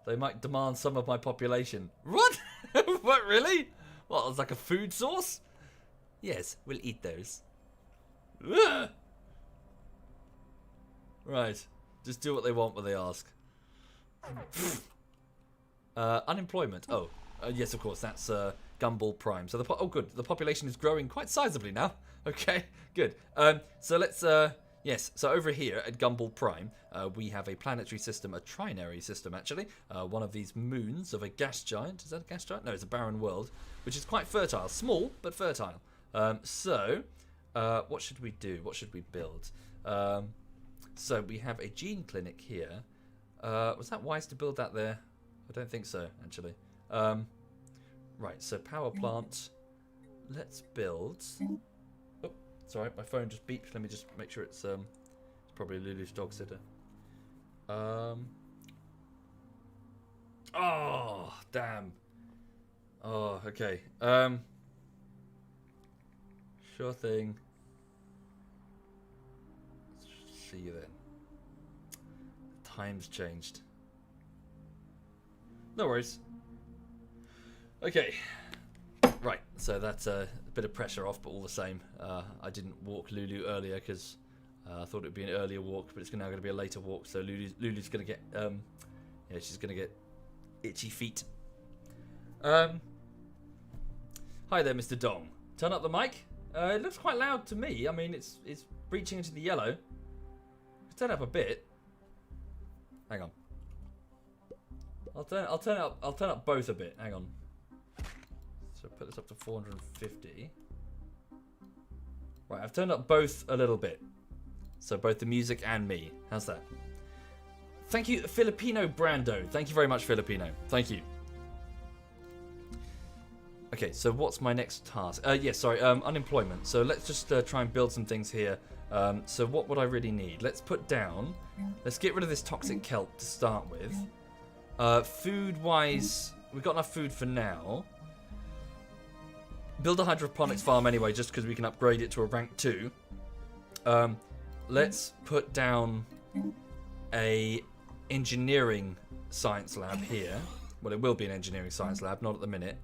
They might demand some of my population. What? What, really? What, it's like a food source? Yes, we'll eat those. Ugh. Right. Just do what they want when they ask. Unemployment. Oh, yes, of course. That's Gumball Prime. So oh, good. The population is growing quite sizably now. Okay, good. So let's... Yes, so over here at Gumball Prime, we have a planetary system, a trinary system actually, one of these moons of a gas giant. Is that a gas giant? No, it's a barren world, which is quite fertile. Small, but fertile. So, what should we do? What should we build? So we have a gene clinic here. Was that wise to build that there? I don't think so, actually. Right, so power plant. Let's build... Sorry, my phone just beeped. Let me just make sure it's probably Lulu's dog sitter. Oh, damn. Oh, okay. Sure thing. See you then. Time's changed. No worries. Okay. Right, so that's a bit of pressure off, but all the same, I didn't walk Lulu earlier because I thought it would be an earlier walk, but it's now going to be a later walk. So Lulu's going to get, yeah, she's going to get itchy feet. Hi there, Mr. Dong. Turn up the mic. It looks quite loud to me. I mean, it's reaching into the yellow. Turn up a bit. Hang on. I'll turn up both a bit. Hang on. So put this up to 450. Right, I've turned up both a little bit. So both the music and me. How's that? Thank you, Filipino Brando. Thank you very much, Filipino. Thank you. Okay, so what's my next task? Unemployment. So let's just try and build some things here. So what would I really need? Let's put down... Let's get rid of this toxic kelp to start with. Food-wise, we've got enough food for now. Build a hydroponics farm anyway, just because we can upgrade it to a rank 2. Let's put down a engineering science lab here. Well, it will be an engineering science lab, not at the minute.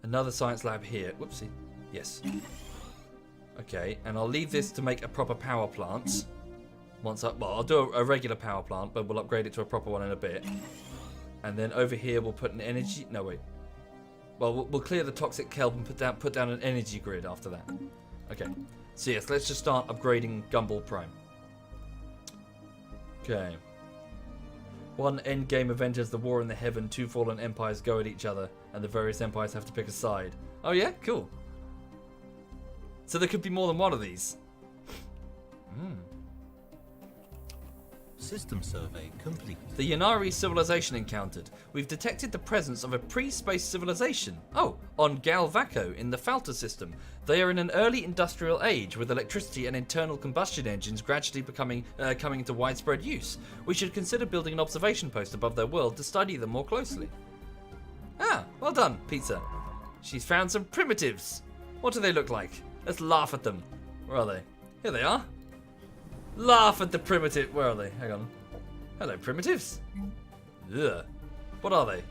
Another science lab here. Whoopsie. Yes. Okay, and I'll leave this to make a proper power plant. I'll do a regular power plant, but we'll upgrade it to a proper one in a bit. And then over here we'll put an energy... No, wait. Well, we'll clear the toxic kelp and put down an energy grid after that. Okay. So yes, let's just start upgrading Gumball Prime. Okay. One endgame event is the war in the heaven. 2 fallen empires go at each other, and the various empires have to pick a side. Oh yeah? Cool. So there could be more than one of these. System survey complete. The Yanari civilization encountered. We've detected the presence of a pre-space civilization. Oh, on Galvaco in the Falter system. They are in an early industrial age, with electricity and internal combustion engines gradually coming into widespread use. We should consider building an observation post above their world to study them more closely. Ah, well done, Pizza. She's found some primitives. What do they look like? Let's laugh at them. Where are they? Here they are. Laugh at the primitive. Where are they? Hang on. Hello, primitives. Ugh. What are they?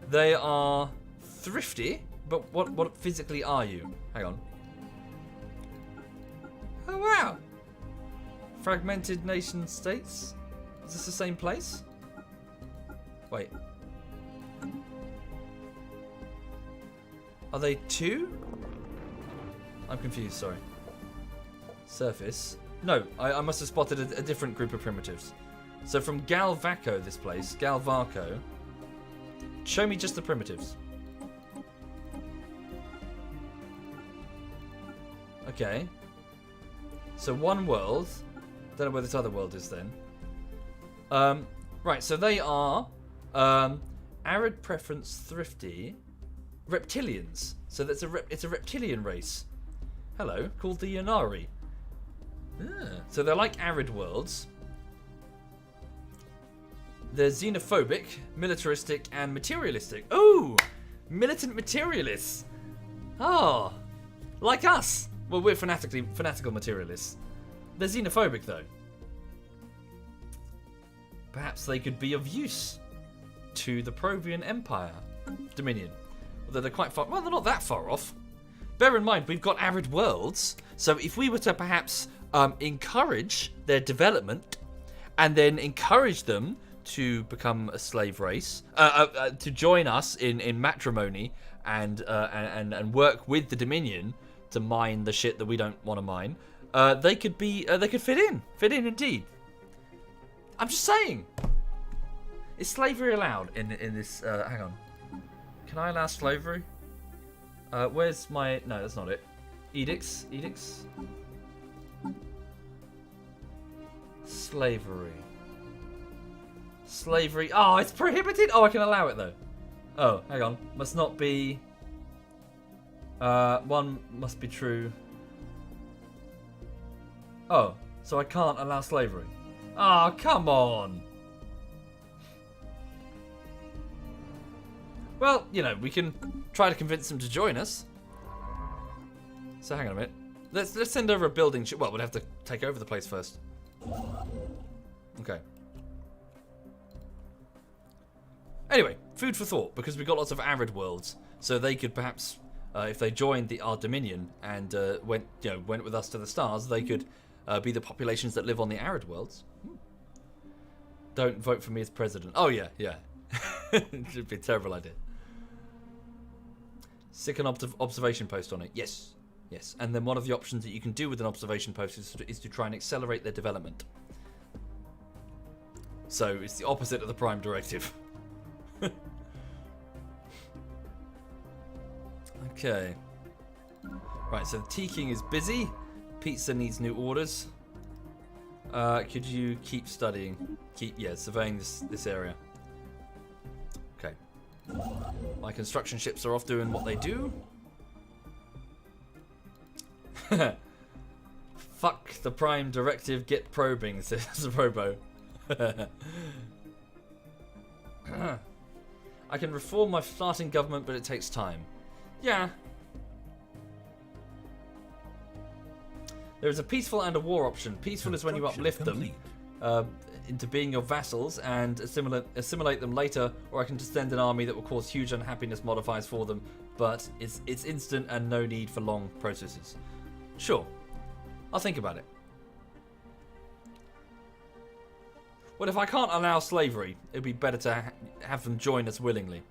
They are thrifty, but what physically are you? Hang on. Oh wow. Fragmented nation states. Is this the same place? Wait. Are they 2? I'm confused. Sorry. Surface. No, I must have spotted a different group of primitives. So from Galvaco, this place, Galvaco, show me just the primitives. Okay. So one world. Don't know where this other world is then. Right, so they are arid preference thrifty reptilians. So that's it's a reptilian race. Hello, called the Yanari. So they're like arid worlds. They're xenophobic, militaristic, and materialistic. Ooh! Militant materialists. Oh, like us. Well, we're fanatical materialists. They're xenophobic, though. Perhaps they could be of use to the Provian Empire. Dominion. Although they're quite far... Well, they're not that far off. Bear in mind, we've got arid worlds. So if we were to perhaps encourage their development and then encourage them to become a slave race, to join us in matrimony and work with the Dominion to mine the shit that we don't want to mine, they could fit in indeed. I'm just saying. Is slavery allowed in this? Hang on. Can I allow slavery? Where's my? No, that's not it. Edicts. Slavery. Oh, it's prohibited. Oh, I can allow it though. Oh, hang on. Must not be. One must be true. Oh, so I can't allow slavery. Oh, come on. Well, you know, we can try to convince them to join us. So hang on a minute. Let's send over a building ship. Well, we'd have to take over the place first. Okay. Anyway, food for thought, because we've got lots of arid worlds, so they could perhaps, if they joined our Dominion and went with us to the stars, they could be the populations that live on the arid worlds. Don't vote for me as president. Oh yeah. It'd be a terrible idea. Stick an observation post on it. Yes. And then one of the options that you can do with an observation post is to try and accelerate their development. So it's the opposite of the Prime Directive. Okay. Right, so the Tea King is busy. Pizza needs new orders. Could you keep studying? Surveying this area. Okay. My construction ships are off doing what they do. Fuck the Prime Directive, get probing, says Robo. I can reform my starting government, but it takes time. Yeah. There is a peaceful and a war option. Peaceful is when you uplift them into being your vassals and assimilate them later, or I can just send an army that will cause huge unhappiness modifiers for them, but it's instant and no need for long processes. Sure. I'll think about it. Well, if I can't allow slavery, it'd be better to have them join us willingly.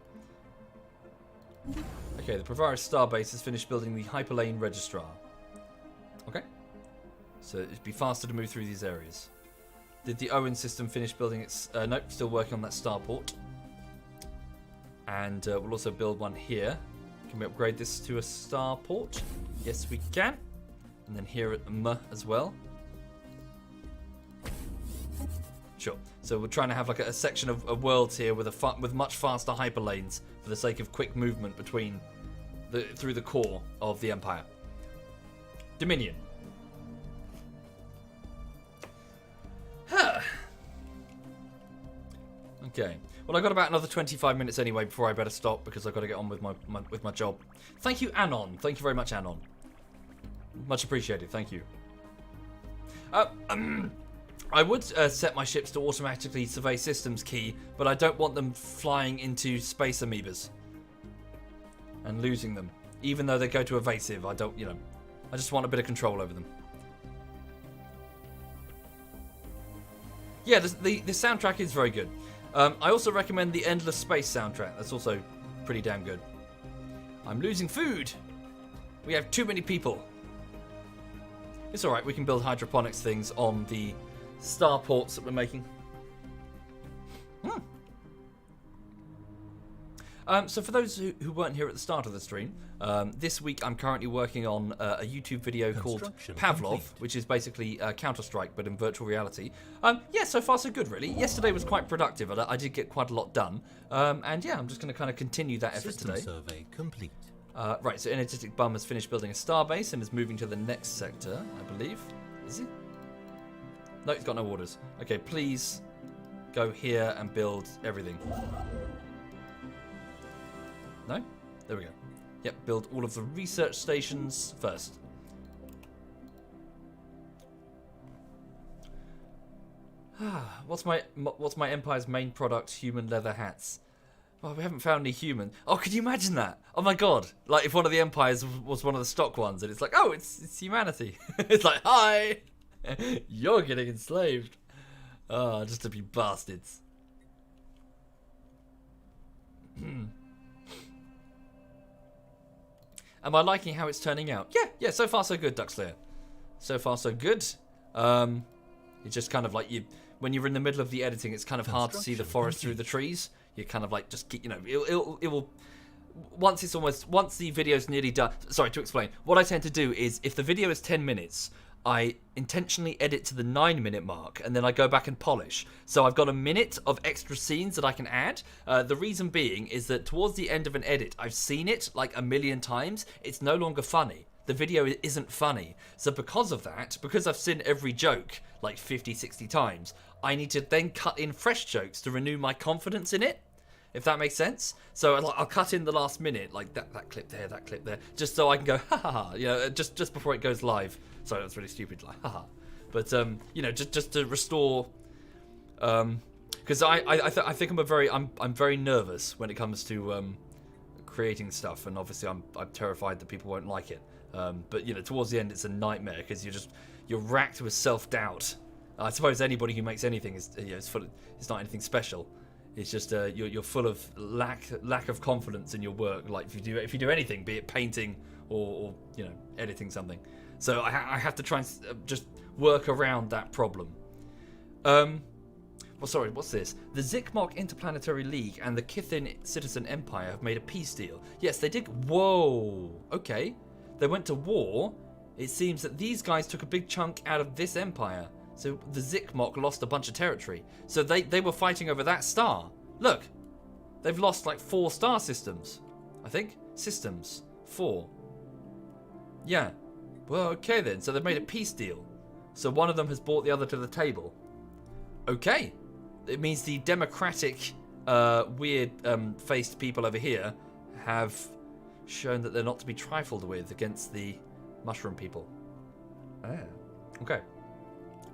Okay, the Provaris Starbase has finished building the Hyperlane Registrar. Okay. So it'd be faster to move through these areas. Did the Owen system finish building its... nope, still working on that starport. And we'll also build one here. Can we upgrade this to a starport? Yes, we can. And then here at M as well. Sure. So we're trying to have like a section of worlds here with much faster hyperlanes for the sake of quick movement between through the core of the Empire. Dominion. Okay. Well, I've got about another 25 minutes anyway before I better stop because I've got to get on with my job. Thank you, Anon. Thank you very much, Anon. Much appreciated. Thank you. I would set my ships to automatically survey systems key, but I don't want them flying into space amoebas and losing them. Even though they go to evasive, I don't, I just want a bit of control over them. Yeah, the soundtrack is very good. I also recommend the Endless Space soundtrack. That's also pretty damn good. I'm losing food. We have too many people. It's alright, we can build hydroponics things on the starports that we're making. So for those who weren't here at the start of the stream, this week I'm currently working on a YouTube video called Pavlov, which is basically Counter-Strike but in virtual reality. Yeah, so far so good really. Yesterday was quite productive. I did get quite a lot done. And yeah, I'm just going to kind of continue that effort System today. survey complete. Right, so Energetic Bum has finished building a starbase and is moving to the next sector, I believe. Is he? No, he's got no orders. Okay, please go here and build everything. No? There we go. Yep, build all of the research stations first. What's my Empire's main product? Human leather hats. Oh, we haven't found any human. Oh, could you imagine that? Oh my god! Like if one of the Empires was one of the stock ones, and it's like, oh, it's humanity. It's like, hi, you're getting enslaved. Oh, just to be bastards. Am I liking how it's turning out? Yeah. So far so good, Duckslayer. So far so good. It's just kind of like when you're in the middle of the editing, it's kind of hard to see the forest through the trees. You kind of like just keep, it will. Once the video's nearly done. Sorry, to explain. What I tend to do is if the video is 10 minutes, I intentionally edit to the 9-minute mark and then I go back and polish. So I've got a minute of extra scenes that I can add. The reason being is that towards the end of an edit, I've seen it like a million times. It's no longer funny. The video isn't funny. So because of that, because I've seen every joke like 50, 60 times, I need to then cut in fresh jokes to renew my confidence in it. If that makes sense. So I'll cut in the last minute, like that clip there, just so I can go, ha ha ha, just before it goes live. Sorry, that's really stupid, like, haha. But, just to restore, because I think I'm very nervous when it comes to creating stuff, and obviously I'm terrified that people won't like it. But, towards the end it's a nightmare, because you're racked with self-doubt. I suppose anybody who makes anything is, it's not anything special. It's just you're full of lack of confidence in your work. Like if you do anything, be it painting or editing something. So I have to try and just work around that problem. Well, sorry, what's this? The Zikmok Interplanetary League and the Kithin Citizen Empire have made a peace deal. Yes, they did. Whoa. Okay. They went to war. It seems that these guys took a big chunk out of this empire. So the Zikmok lost a bunch of territory. So they were fighting over that star. Look. They've lost like 4 star systems. I think. Systems. 4. Yeah. Well, okay then. So they've made a peace deal. So one of them has brought the other to the table. Okay. It means the democratic, weird-faced people over here have shown that they're not to be trifled with against the mushroom people. Ah. Okay.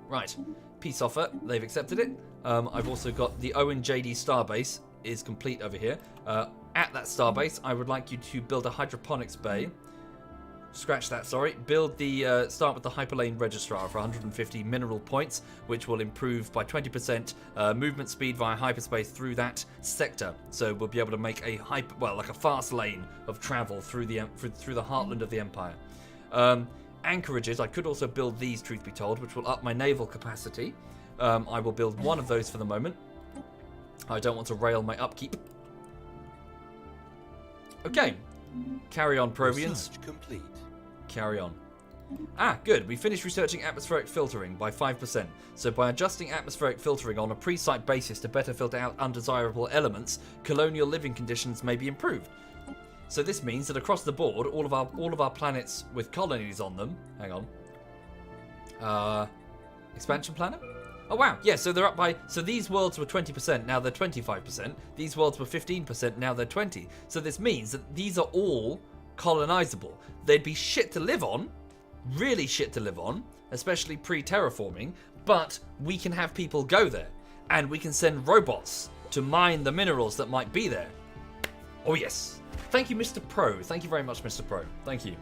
Right. Peace offer. They've accepted it. I've also got the Owen JD starbase is complete over here. At that starbase, I would like you to build a hydroponics bay. Scratch that, sorry. Build the, start with the hyperlane registrar for 150 mineral points, which will improve by 20% movement speed via hyperspace through that sector. So we'll be able to make a like a fast lane of travel through the heartland of the Empire. Anchorages, I could also build these, truth be told, which will up my naval capacity. I will build one of those for the moment. I don't want to rail my upkeep. Okay. Carry on, Provians. Research complete. Carry on. Ah, good. We finished researching atmospheric filtering by 5%. So by adjusting atmospheric filtering on a pre-site basis to better filter out undesirable elements, colonial living conditions may be improved. So this means that across the board, all of our planets with colonies on them. Hang on. Expansion planet? Oh wow, yeah, so they're up by, so these worlds were 20%, now they're 25%. These worlds were 15%, now they're 20. So this means that these are all colonizable. They'd be shit to live on, really shit to live on, especially pre-terraforming, but we can have people go there, and we can send robots to mine the minerals that might be there. Oh yes. Thank you, Mr. Pro. Thank you very much, Mr. Pro. Thank you.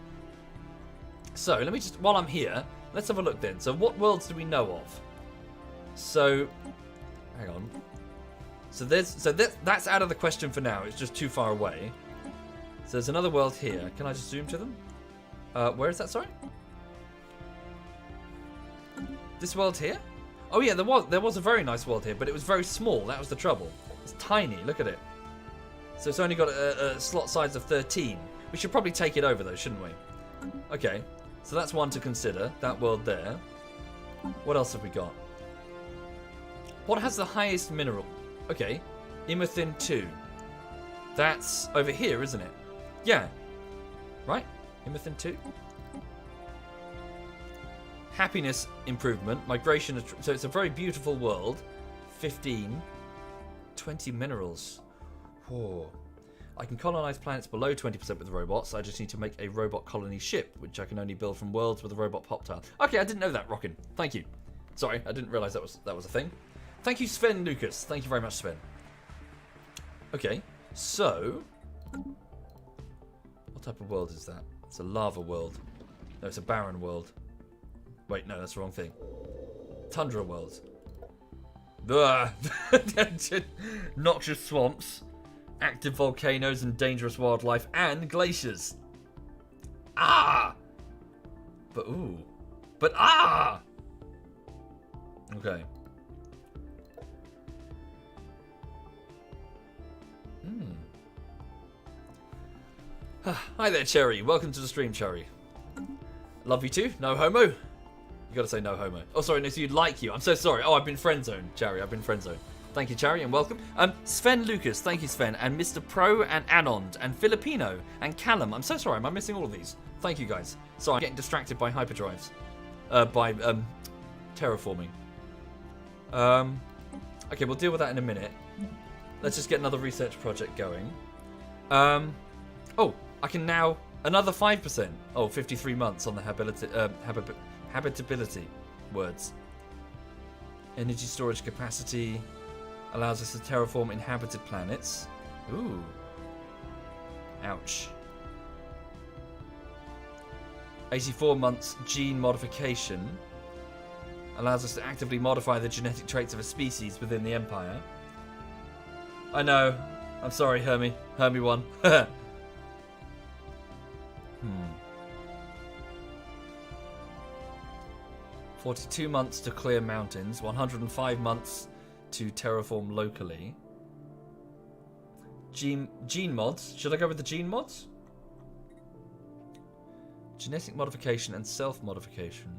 So, let me just, while I'm here, let's have a look then. So what worlds do we know of? So, hang on. So that's out of the question for now. It's just too far away. So there's another world here. Can I just zoom to them? Where is that, sorry? This world here? Oh yeah, there was a very nice world here, but it was very small. That was the trouble. It's tiny. Look at it. So it's only got a slot size of 13. We should probably take it over though, shouldn't we? Okay, so that's one to consider. That world there. What else have we got? What has the highest mineral? Okay, Imathin 2. That's over here, isn't it? Yeah. Right? Imathin 2? Happiness improvement. Migration. So it's a very beautiful world. 15. 20 minerals. Whoa. I can colonize planets below 20% with robots. I just need to make a robot colony ship, which I can only build from worlds with a robot pop tile. Okay, I didn't know that, Rockin. Thank you. Sorry, I didn't realize that was a thing. Thank you, Sven Lucas. Thank you very much, Sven. Okay, so what type of world is that? It's a lava world. No, it's a barren world. Wait, no, that's the wrong thing. Tundra world. Noxious swamps, active volcanoes and dangerous wildlife, and glaciers. Ah! But ah! Okay. Hi there, Cherry. Welcome to the stream, Cherry. Love you too. No homo. You gotta say no homo. Oh, sorry, no, so you'd like you. I'm so sorry. Oh, I've been friend zoned, Cherry. I've been friend zoned. Thank you, Cherry, and welcome. Sven Lucas, thank you, Sven, and Mr. Pro, and Anond, and Filipino, and Callum. I'm so sorry. Am I missing all of these? Thank you, guys. Sorry, I'm getting distracted by hyperdrives. By terraforming. Okay, we'll deal with that in a minute. Let's just get another research project going. Oh, I can now another 5%. Oh, 53 months on the habitability words. Energy storage capacity allows us to terraform inhabited planets. Ooh. Ouch. 84 months gene modification allows us to actively modify the genetic traits of a species within the Empire. I know. I'm sorry, Hermie. Hermie 1. 42 months to clear mountains. 105 months to terraform locally. Gene mods. Should I go with the gene mods? Genetic modification and self-modification.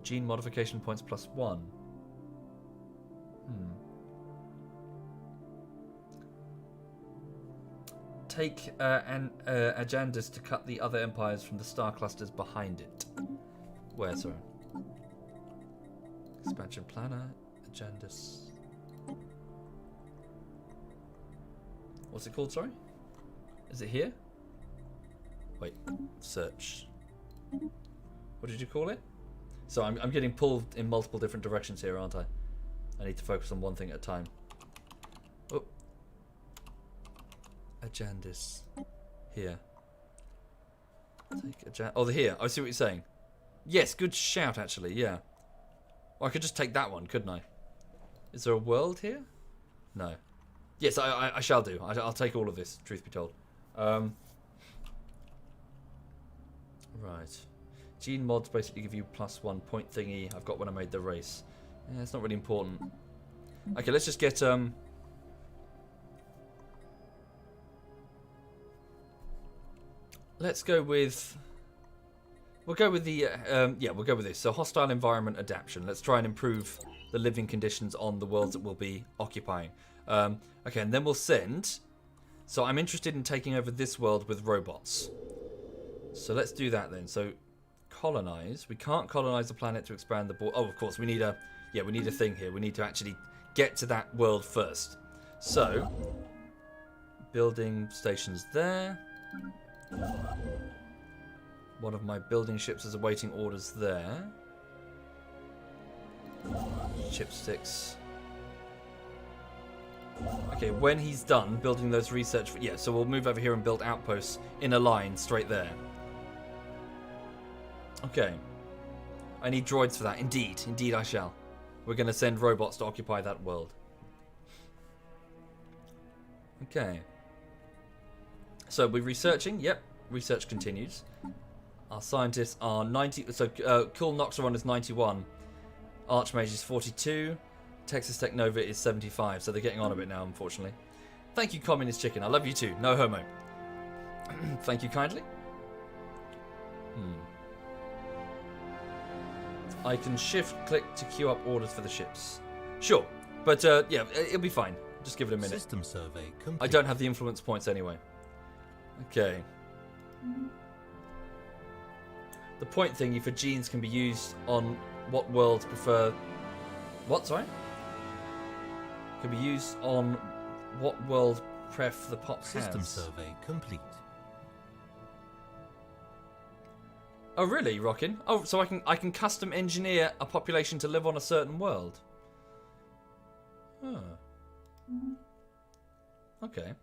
Gene modification points +1. Take an agendas to cut the other empires from the star clusters behind it. Where, sorry? Expansion planner, agendas. What's it called, sorry? Is it here? Wait, search. What did you call it? So I'm getting pulled in multiple different directions here, aren't I? I need to focus on one thing at a time. Oh. Agendas. Here. Take oh, here. I see what you're saying. Yes, good shout, actually, yeah. Well, I could just take that one, couldn't I? Is there a world here? No. Yes, I shall do. I'll take all of this, truth be told. Right. Gene mods basically give you +1 point thingy I've got when I made the race. Yeah, it's not really important. Okay, let's just get let's go with we'll go with the yeah, we'll go with this. So hostile environment adaptation. Let's try and improve the living conditions on the worlds that we'll be occupying. Okay, and then we'll send. So I'm interested in taking over this world with robots. So let's do that then. So colonize. We can't colonize the planet to expand the border. Oh, of course, we need a thing here. We need to actually get to that world first. So building stations there. One of my building ships is awaiting orders there. Chipsticks. Okay, when he's done building those research... Yeah, so we'll move over here and build outposts in a line straight there. Okay. I need droids for that. Indeed. Indeed I shall. We're going to send robots to occupy that world. Okay. So we're researching. Yep. Research continues. Our scientists are 90... So Cool Noxeron is 91. Archmage is 42. Texas Tech Nova is 75. So they're getting on a bit now, unfortunately. Thank you, Communist Chicken. I love you too. No homo. Thank you kindly. I can shift-click to queue up orders for the ships. Sure. But, yeah, it'll be fine. Just give it a minute. System survey complete. I don't have the influence points anyway. Okay. The point thingy for genes can be used on what worlds prefer... What, sorry? Can be used on what world pref the pop has. System survey complete. Oh really, Rockin? Oh, so I can custom engineer a population to live on a certain world. Huh. Okay.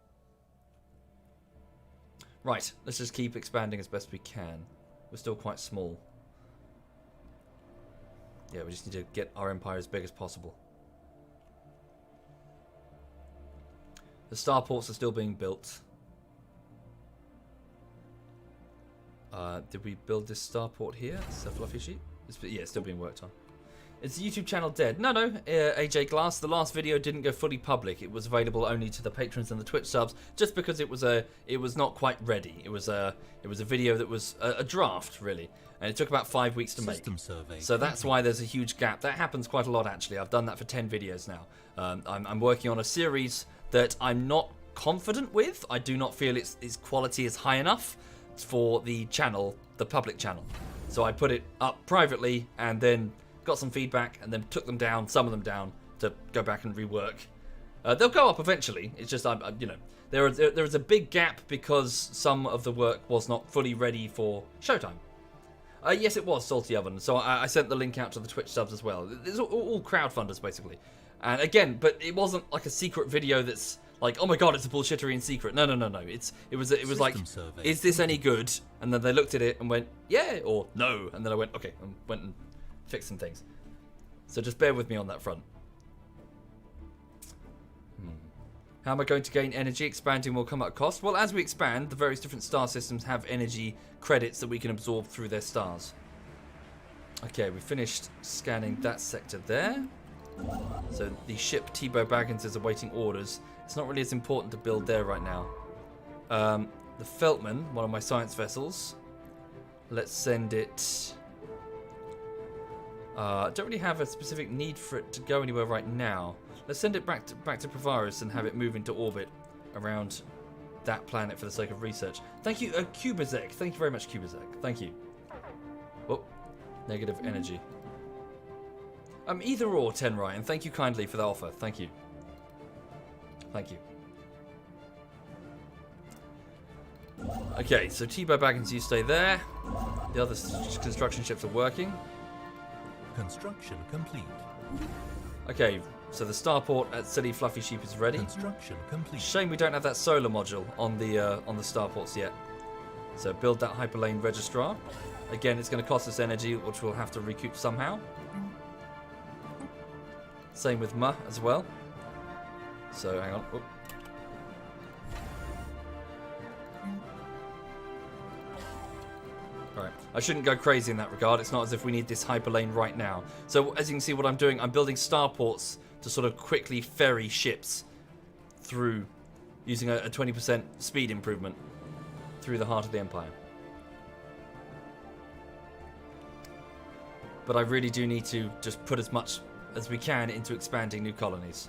Right, let's just keep expanding as best we can. We're still quite small. Yeah, we just need to get our empire as big as possible. The starports are still being built. Did we build this starport here? It's a fluffy sheet? Yeah, it's still being worked on. Is the YouTube channel dead? No, AJ Glass. The last video didn't go fully public. It was available only to the patrons and the Twitch subs, just because it was not quite ready. It was a video that was a draft, really, and it took about 5 weeks to make. Survey. So that's why there's a huge gap. That happens quite a lot, actually. I've done that for 10 videos now. I'm working on a series that I'm not confident with. I do not feel its quality is high enough for the channel, the public channel. So I put it up privately and then got some feedback and then took them down, some of them down, to go back and rework. They'll go up eventually. It's just, you know, there is a big gap because some of the work was not fully ready for Showtime. Yes, it was Salty Oven. So I sent the link out to the Twitch subs as well. It's all crowdfunders, basically. And again, but it wasn't like a secret video that's like, oh my god, it's a bullshittery in secret. No. It was like, survey. Is this any good? And then they looked at it and went, yeah, or no. And then I went, okay, and went and fixed some things. So just bear with me on that front. How am I going to gain energy? Expanding will come at a cost. Well, as we expand, the various different star systems have energy credits that we can absorb through their stars. Okay, we finished scanning that sector there. So the ship Tebow Baggins is awaiting orders. It's not really as important to build there right now. The Feltman, one of my science vessels. Let's send it... don't really have a specific need for it to go anywhere right now. Let's send it back to Provaris and have it move into orbit around that planet for the sake of research. Thank you, Kubazek. Thank you very much, Kubazek. Thank you. Oh, negative energy. Either or, Tenrai, and thank you kindly for the offer. Thank you. Thank you. Okay, so Tebow Baggins, you stay there. The other construction ships are working. Construction complete. Okay, so the starport at Silly Fluffy Sheep is ready. Construction complete. Shame we don't have that solar module on the starports yet. So build that hyperlane registrar. Again, it's going to cost us energy, which we'll have to recoup somehow. Same with Ma as well. So hang on. Oop. Right. I shouldn't go crazy in that regard. It's not as if we need this hyperlane right now. So as you can see what I'm doing, I'm building starports to sort of quickly ferry ships through using a 20% speed improvement through the heart of the Empire. But I really do need to just put as much as we can into expanding new colonies.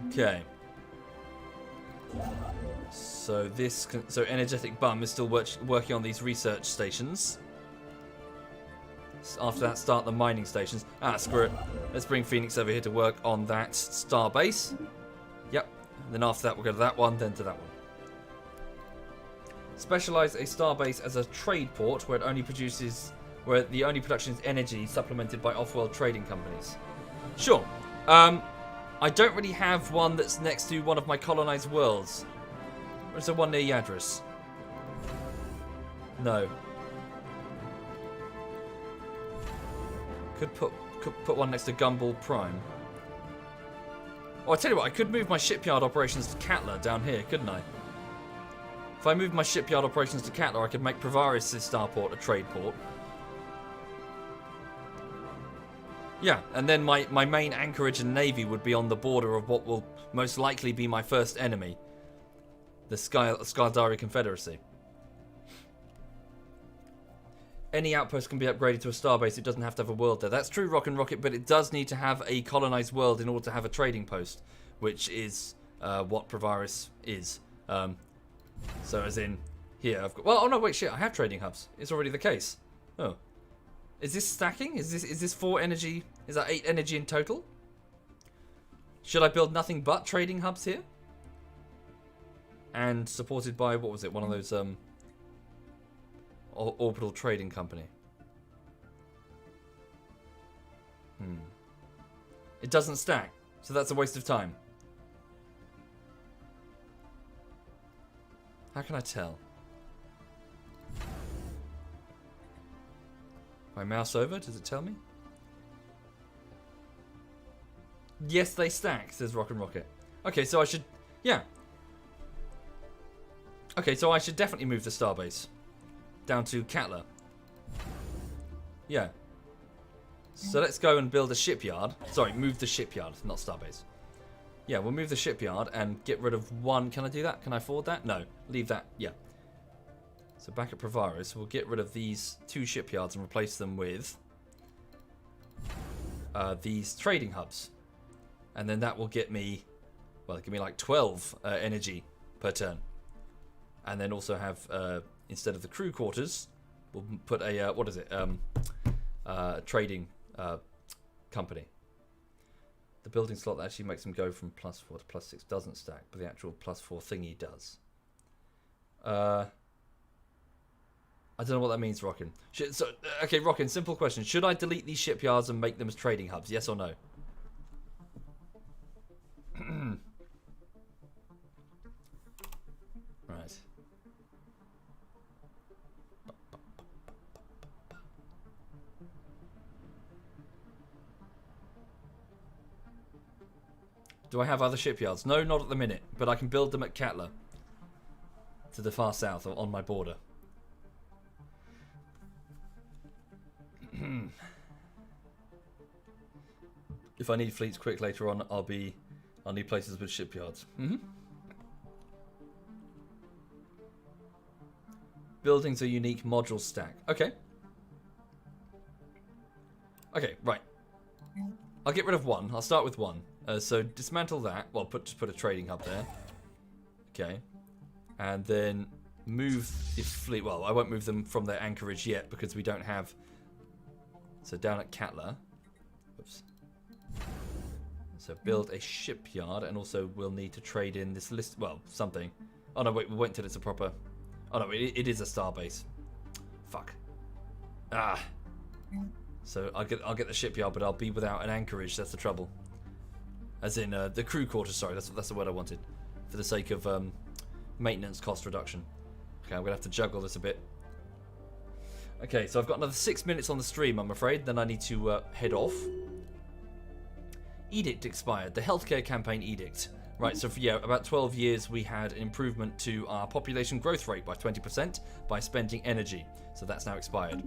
Okay. So Energetic Bum is still working on these research stations. After that, start the mining stations. Screw it. Let's bring Phoenix over here to work on that star base. Yep. And then after that, we'll go to that one, then to that one. Specialize a star base as a trade port where the only production is energy supplemented by off-world trading companies. Sure. I don't really have one that's next to one of my colonized worlds. Or is there one near Yadris? No. Could put one next to Gumball Prime. Oh, I tell you what, I could move my shipyard operations to Catler down here, couldn't I? If I moved my shipyard operations to Catler, I could make Provaris' starport a trade port. Yeah, and then my main anchorage and navy would be on the border of what will most likely be my first enemy, the Skaldari Confederacy. Any outpost can be upgraded to a starbase. It doesn't have to have a world there. That's true, Rock and Rocket, but it does need to have a colonized world in order to have a trading post, which is what Provaris is. So as in, here I've got... Well, oh no, wait, shit, I have trading hubs. It's already the case. Oh. Is this stacking? Is this 4 energy? Is that 8 energy in total? Should I build nothing but trading hubs here? And supported by, what was it, one of those... orbital trading company. It doesn't stack, so that's a waste of time. How can I tell? If I mouse over, does it tell me? Yes, they stack, says Rock and Rocket. Okay, so I should... Yeah. Okay, so I should definitely move the starbase down to Katla. Yeah. So let's go and build a shipyard. Sorry, move the shipyard, not starbase. Yeah, we'll move the shipyard and get rid of one. Can I do that? Can I afford that? No. Leave that. Yeah. So back at Provaris, we'll get rid of these 2 shipyards and replace them with these trading hubs. And then that will get me, well, give me like 12 energy per turn. And then also have... instead of the crew quarters, we'll put a, what is it, trading company. The building slot that actually makes them go from +4 to +6 doesn't stack, but the actual +4 thingy does. I don't know what that means, Rockin. Okay, Rockin, simple question. Should I delete these shipyards and make them as trading hubs, yes or no? Right. Do I have other shipyards? No, not at the minute, but I can build them at Katla, to the far south on my border. If I need fleets quick later on, I'll need places with shipyards. Buildings are unique module stack. Okay. Okay, right. I'll get rid of 1. I'll start with 1. So dismantle that. Well, just put a trading hub there. Okay. And then move the fleet. Well, I won't move them from their anchorage yet because we don't have... So down at Katla. Oops. So build a shipyard, and also we'll need to trade in this list. Well, something. Oh no, wait, we'll wait until it's a proper... Oh no, it is a starbase. Fuck. Ah. So I'll get the shipyard, but I'll be without an anchorage. That's the trouble. As in the crew quarters. Sorry, that's the word I wanted. For the sake of maintenance cost reduction. Okay, I'm gonna have to juggle this a bit. Okay, so I've got another 6 minutes on the stream, I'm afraid. Then I need to head off. Edict expired. The healthcare campaign edict. Right, so for, yeah, about 12 years we had an improvement to our population growth rate by 20% by spending energy. So that's now expired.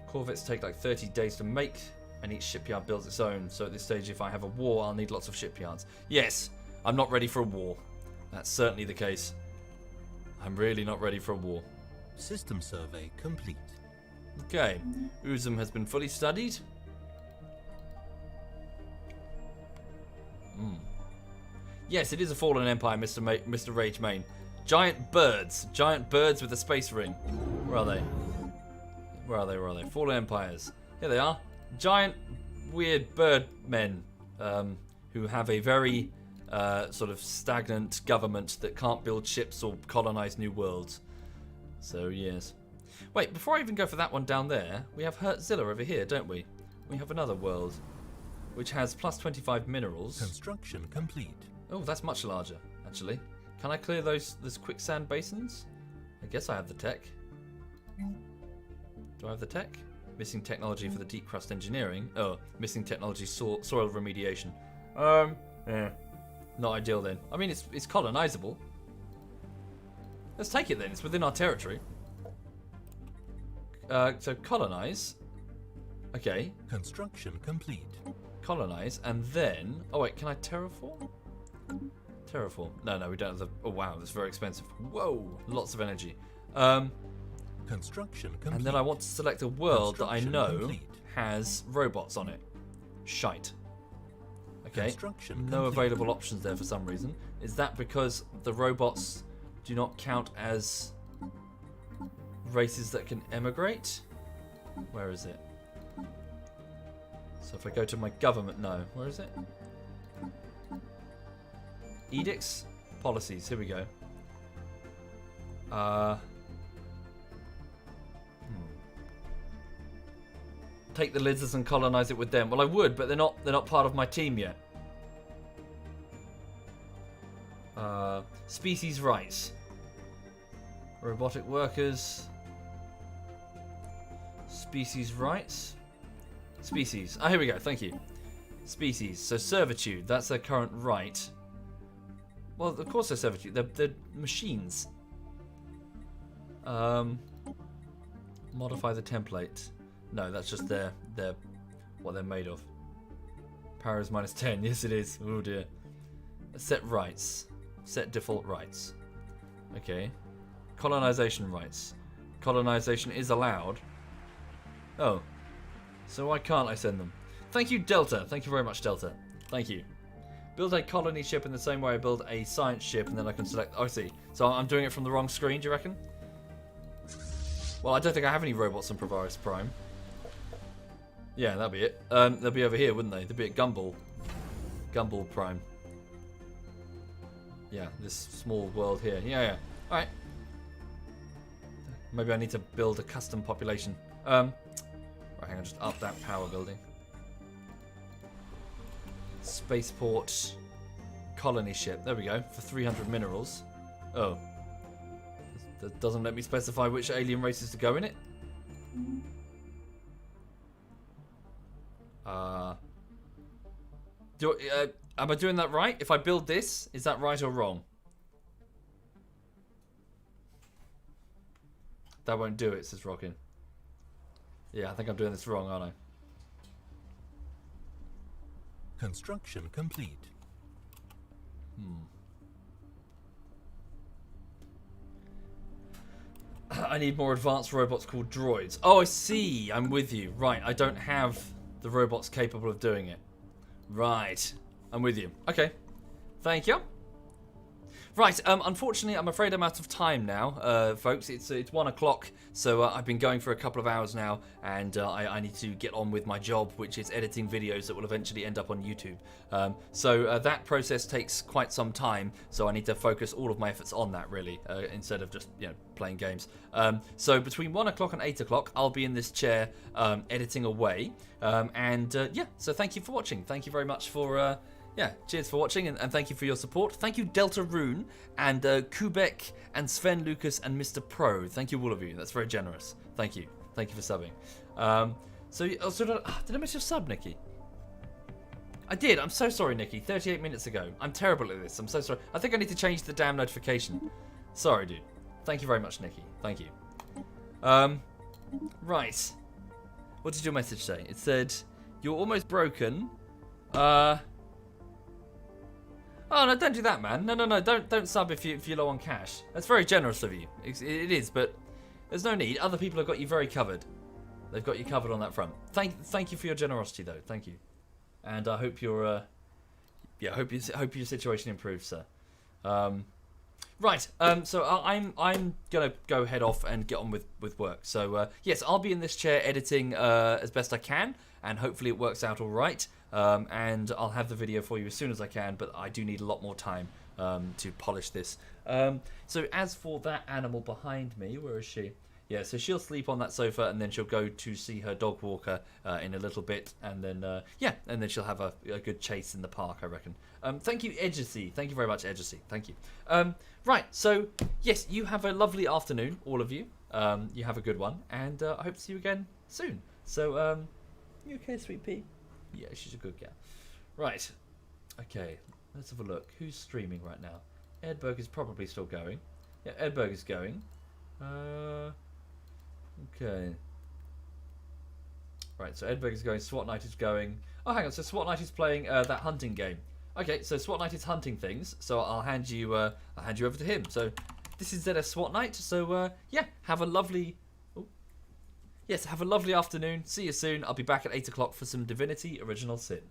Corvettes take like 30 days to make, and each shipyard builds its own. So at this stage, if I have a war, I'll need lots of shipyards. Yes, I'm not ready for a war. That's certainly the case. I'm really not ready for a war. System survey complete. Okay, Uzum has been fully studied. Yes, it is a fallen empire, Mr. Rage Main. Giant birds with a space ring. Where are they? Where are they? Where are they? Fallen empires. Here they are. Giant, weird bird men who have a very sort of stagnant government that can't build ships or colonize new worlds. So, yes. Wait, before I even go for that one down there, we have Hertzilla over here, don't we? We have another world, which has plus 25 minerals. Construction complete. Oh, that's much larger, actually. Can I clear those quicksand basins? I guess I have the tech. Do I have the tech? Missing technology for the deep crust engineering. Oh, missing technology soil remediation. Yeah. Not ideal then. I mean, it's colonizable. Let's take it then. It's within our territory. So colonize. Okay. Construction complete. Colonize, and then... Oh, wait, can I terraform? Terraform. No, we don't have the... Oh, wow, that's very expensive. Whoa, lots of energy. Construction complete. And then I want to select a world that I know complete. has robots on it. Shite. Okay, Construction no complete. available options there for some reason. Is that because the robots do not count as races that can emigrate? Where is it? So if I go to my government, no. Where is it? Edicts? Policies, here we go. Take the lizards and colonize it with them. Well, I would, but they're not part of my team yet. Species rights. Robotic workers. Species rights. Species. Ah, here we go. Thank you. Species. So servitude. That's their current right. Well, of course they're servitude. They're machines. Modify the template. No, that's just their what they're made of. Power is -10. Yes, it is. Oh dear. Set rights. Set default rights. Okay. Colonization rights. Colonization is allowed. Oh. So why can't I send them? Thank you, Delta. Thank you very much, Delta. Thank you. Build a colony ship in the same way I build a science ship, and then I can select... Oh, I see. So I'm doing it from the wrong screen, do you reckon? Well, I don't think I have any robots on Provaris Prime. Yeah, that'd be it. They'll be over here, wouldn't they? They'd be at Gumball. Gumball Prime. Yeah, this small world here. Yeah. Alright. Maybe I need to build a custom population. Right, hang on, just up that power building. Spaceport colony ship. There we go. For 300 minerals. Oh. That doesn't let me specify which alien races to go in it. Am I doing that right? If I build this, is that right or wrong? That won't do it, says Rockin. Yeah, I think I'm doing this wrong, aren't I? Construction complete. I need more advanced robots called droids. Oh, I see. I'm with you. Right, I don't have the robots capable of doing it. Right. I'm with you. Okay. Thank you. Right, unfortunately, I'm afraid I'm out of time now, folks. It's 1 o'clock, so I've been going for a couple of hours now, and I need to get on with my job, which is editing videos that will eventually end up on YouTube. So that process takes quite some time, so I need to focus all of my efforts on that, really, instead of just, playing games. So between 1 o'clock and 8 o'clock, I'll be in this chair editing away, yeah, so thank you for watching. Thank you very much for... Yeah, cheers for watching, and thank you for your support. Thank you, Delta Rune, and Kubek, and Sven Lucas, and Mr. Pro. Thank you, all of you. That's very generous. Thank you. Thank you for subbing. Did I miss your sub, Nikki? I did. I'm so sorry, Nikki. 38 minutes ago. I'm terrible at this. I'm so sorry. I think I need to change the damn notification. Sorry, dude. Thank you very much, Nikki. Thank you. Right. What did your message say? It said, you're almost broken. Oh no! Don't do that, man. No! Don't sub if you're low on cash. That's very generous of you. It is, but there's no need. Other people have got you very covered. They've got you covered on that front. Thank you for your generosity, though. Thank you, and I hope your hope your situation improves, sir. Right. So I'm gonna go head off and get on with work. So yes, I'll be in this chair editing as best I can, and hopefully it works out all right. And I'll have the video for you as soon as I can, but I do need a lot more time to polish this. So as for that animal behind me, where is she? Yeah, so she'll sleep on that sofa, and then she'll go to see her dog walker in a little bit, and then and then she'll have a good chase in the park, I reckon. Thank you, Edgesy. Thank you very much, Edgesy. Thank you. Right, so yes, you have a lovely afternoon, all of you. You have a good one, and I hope to see you again soon. So, you okay, sweet pea? Yeah, she's a good gal. Right. Okay, let's have a look. Who's streaming right now? Edberg is probably still going. Yeah, Edberg is going. Okay. Right, so Edberg is going, SWAT Knight is going. Oh, hang on, so SWAT Knight is playing that hunting game. Okay, so SWAT Knight is hunting things, so I'll hand you over to him. So this is ZS SWAT Knight, so yeah, have a lovely... Oh. Yes, have a lovely afternoon. See you soon. I'll be back at 8 o'clock for some Divinity Original Sin.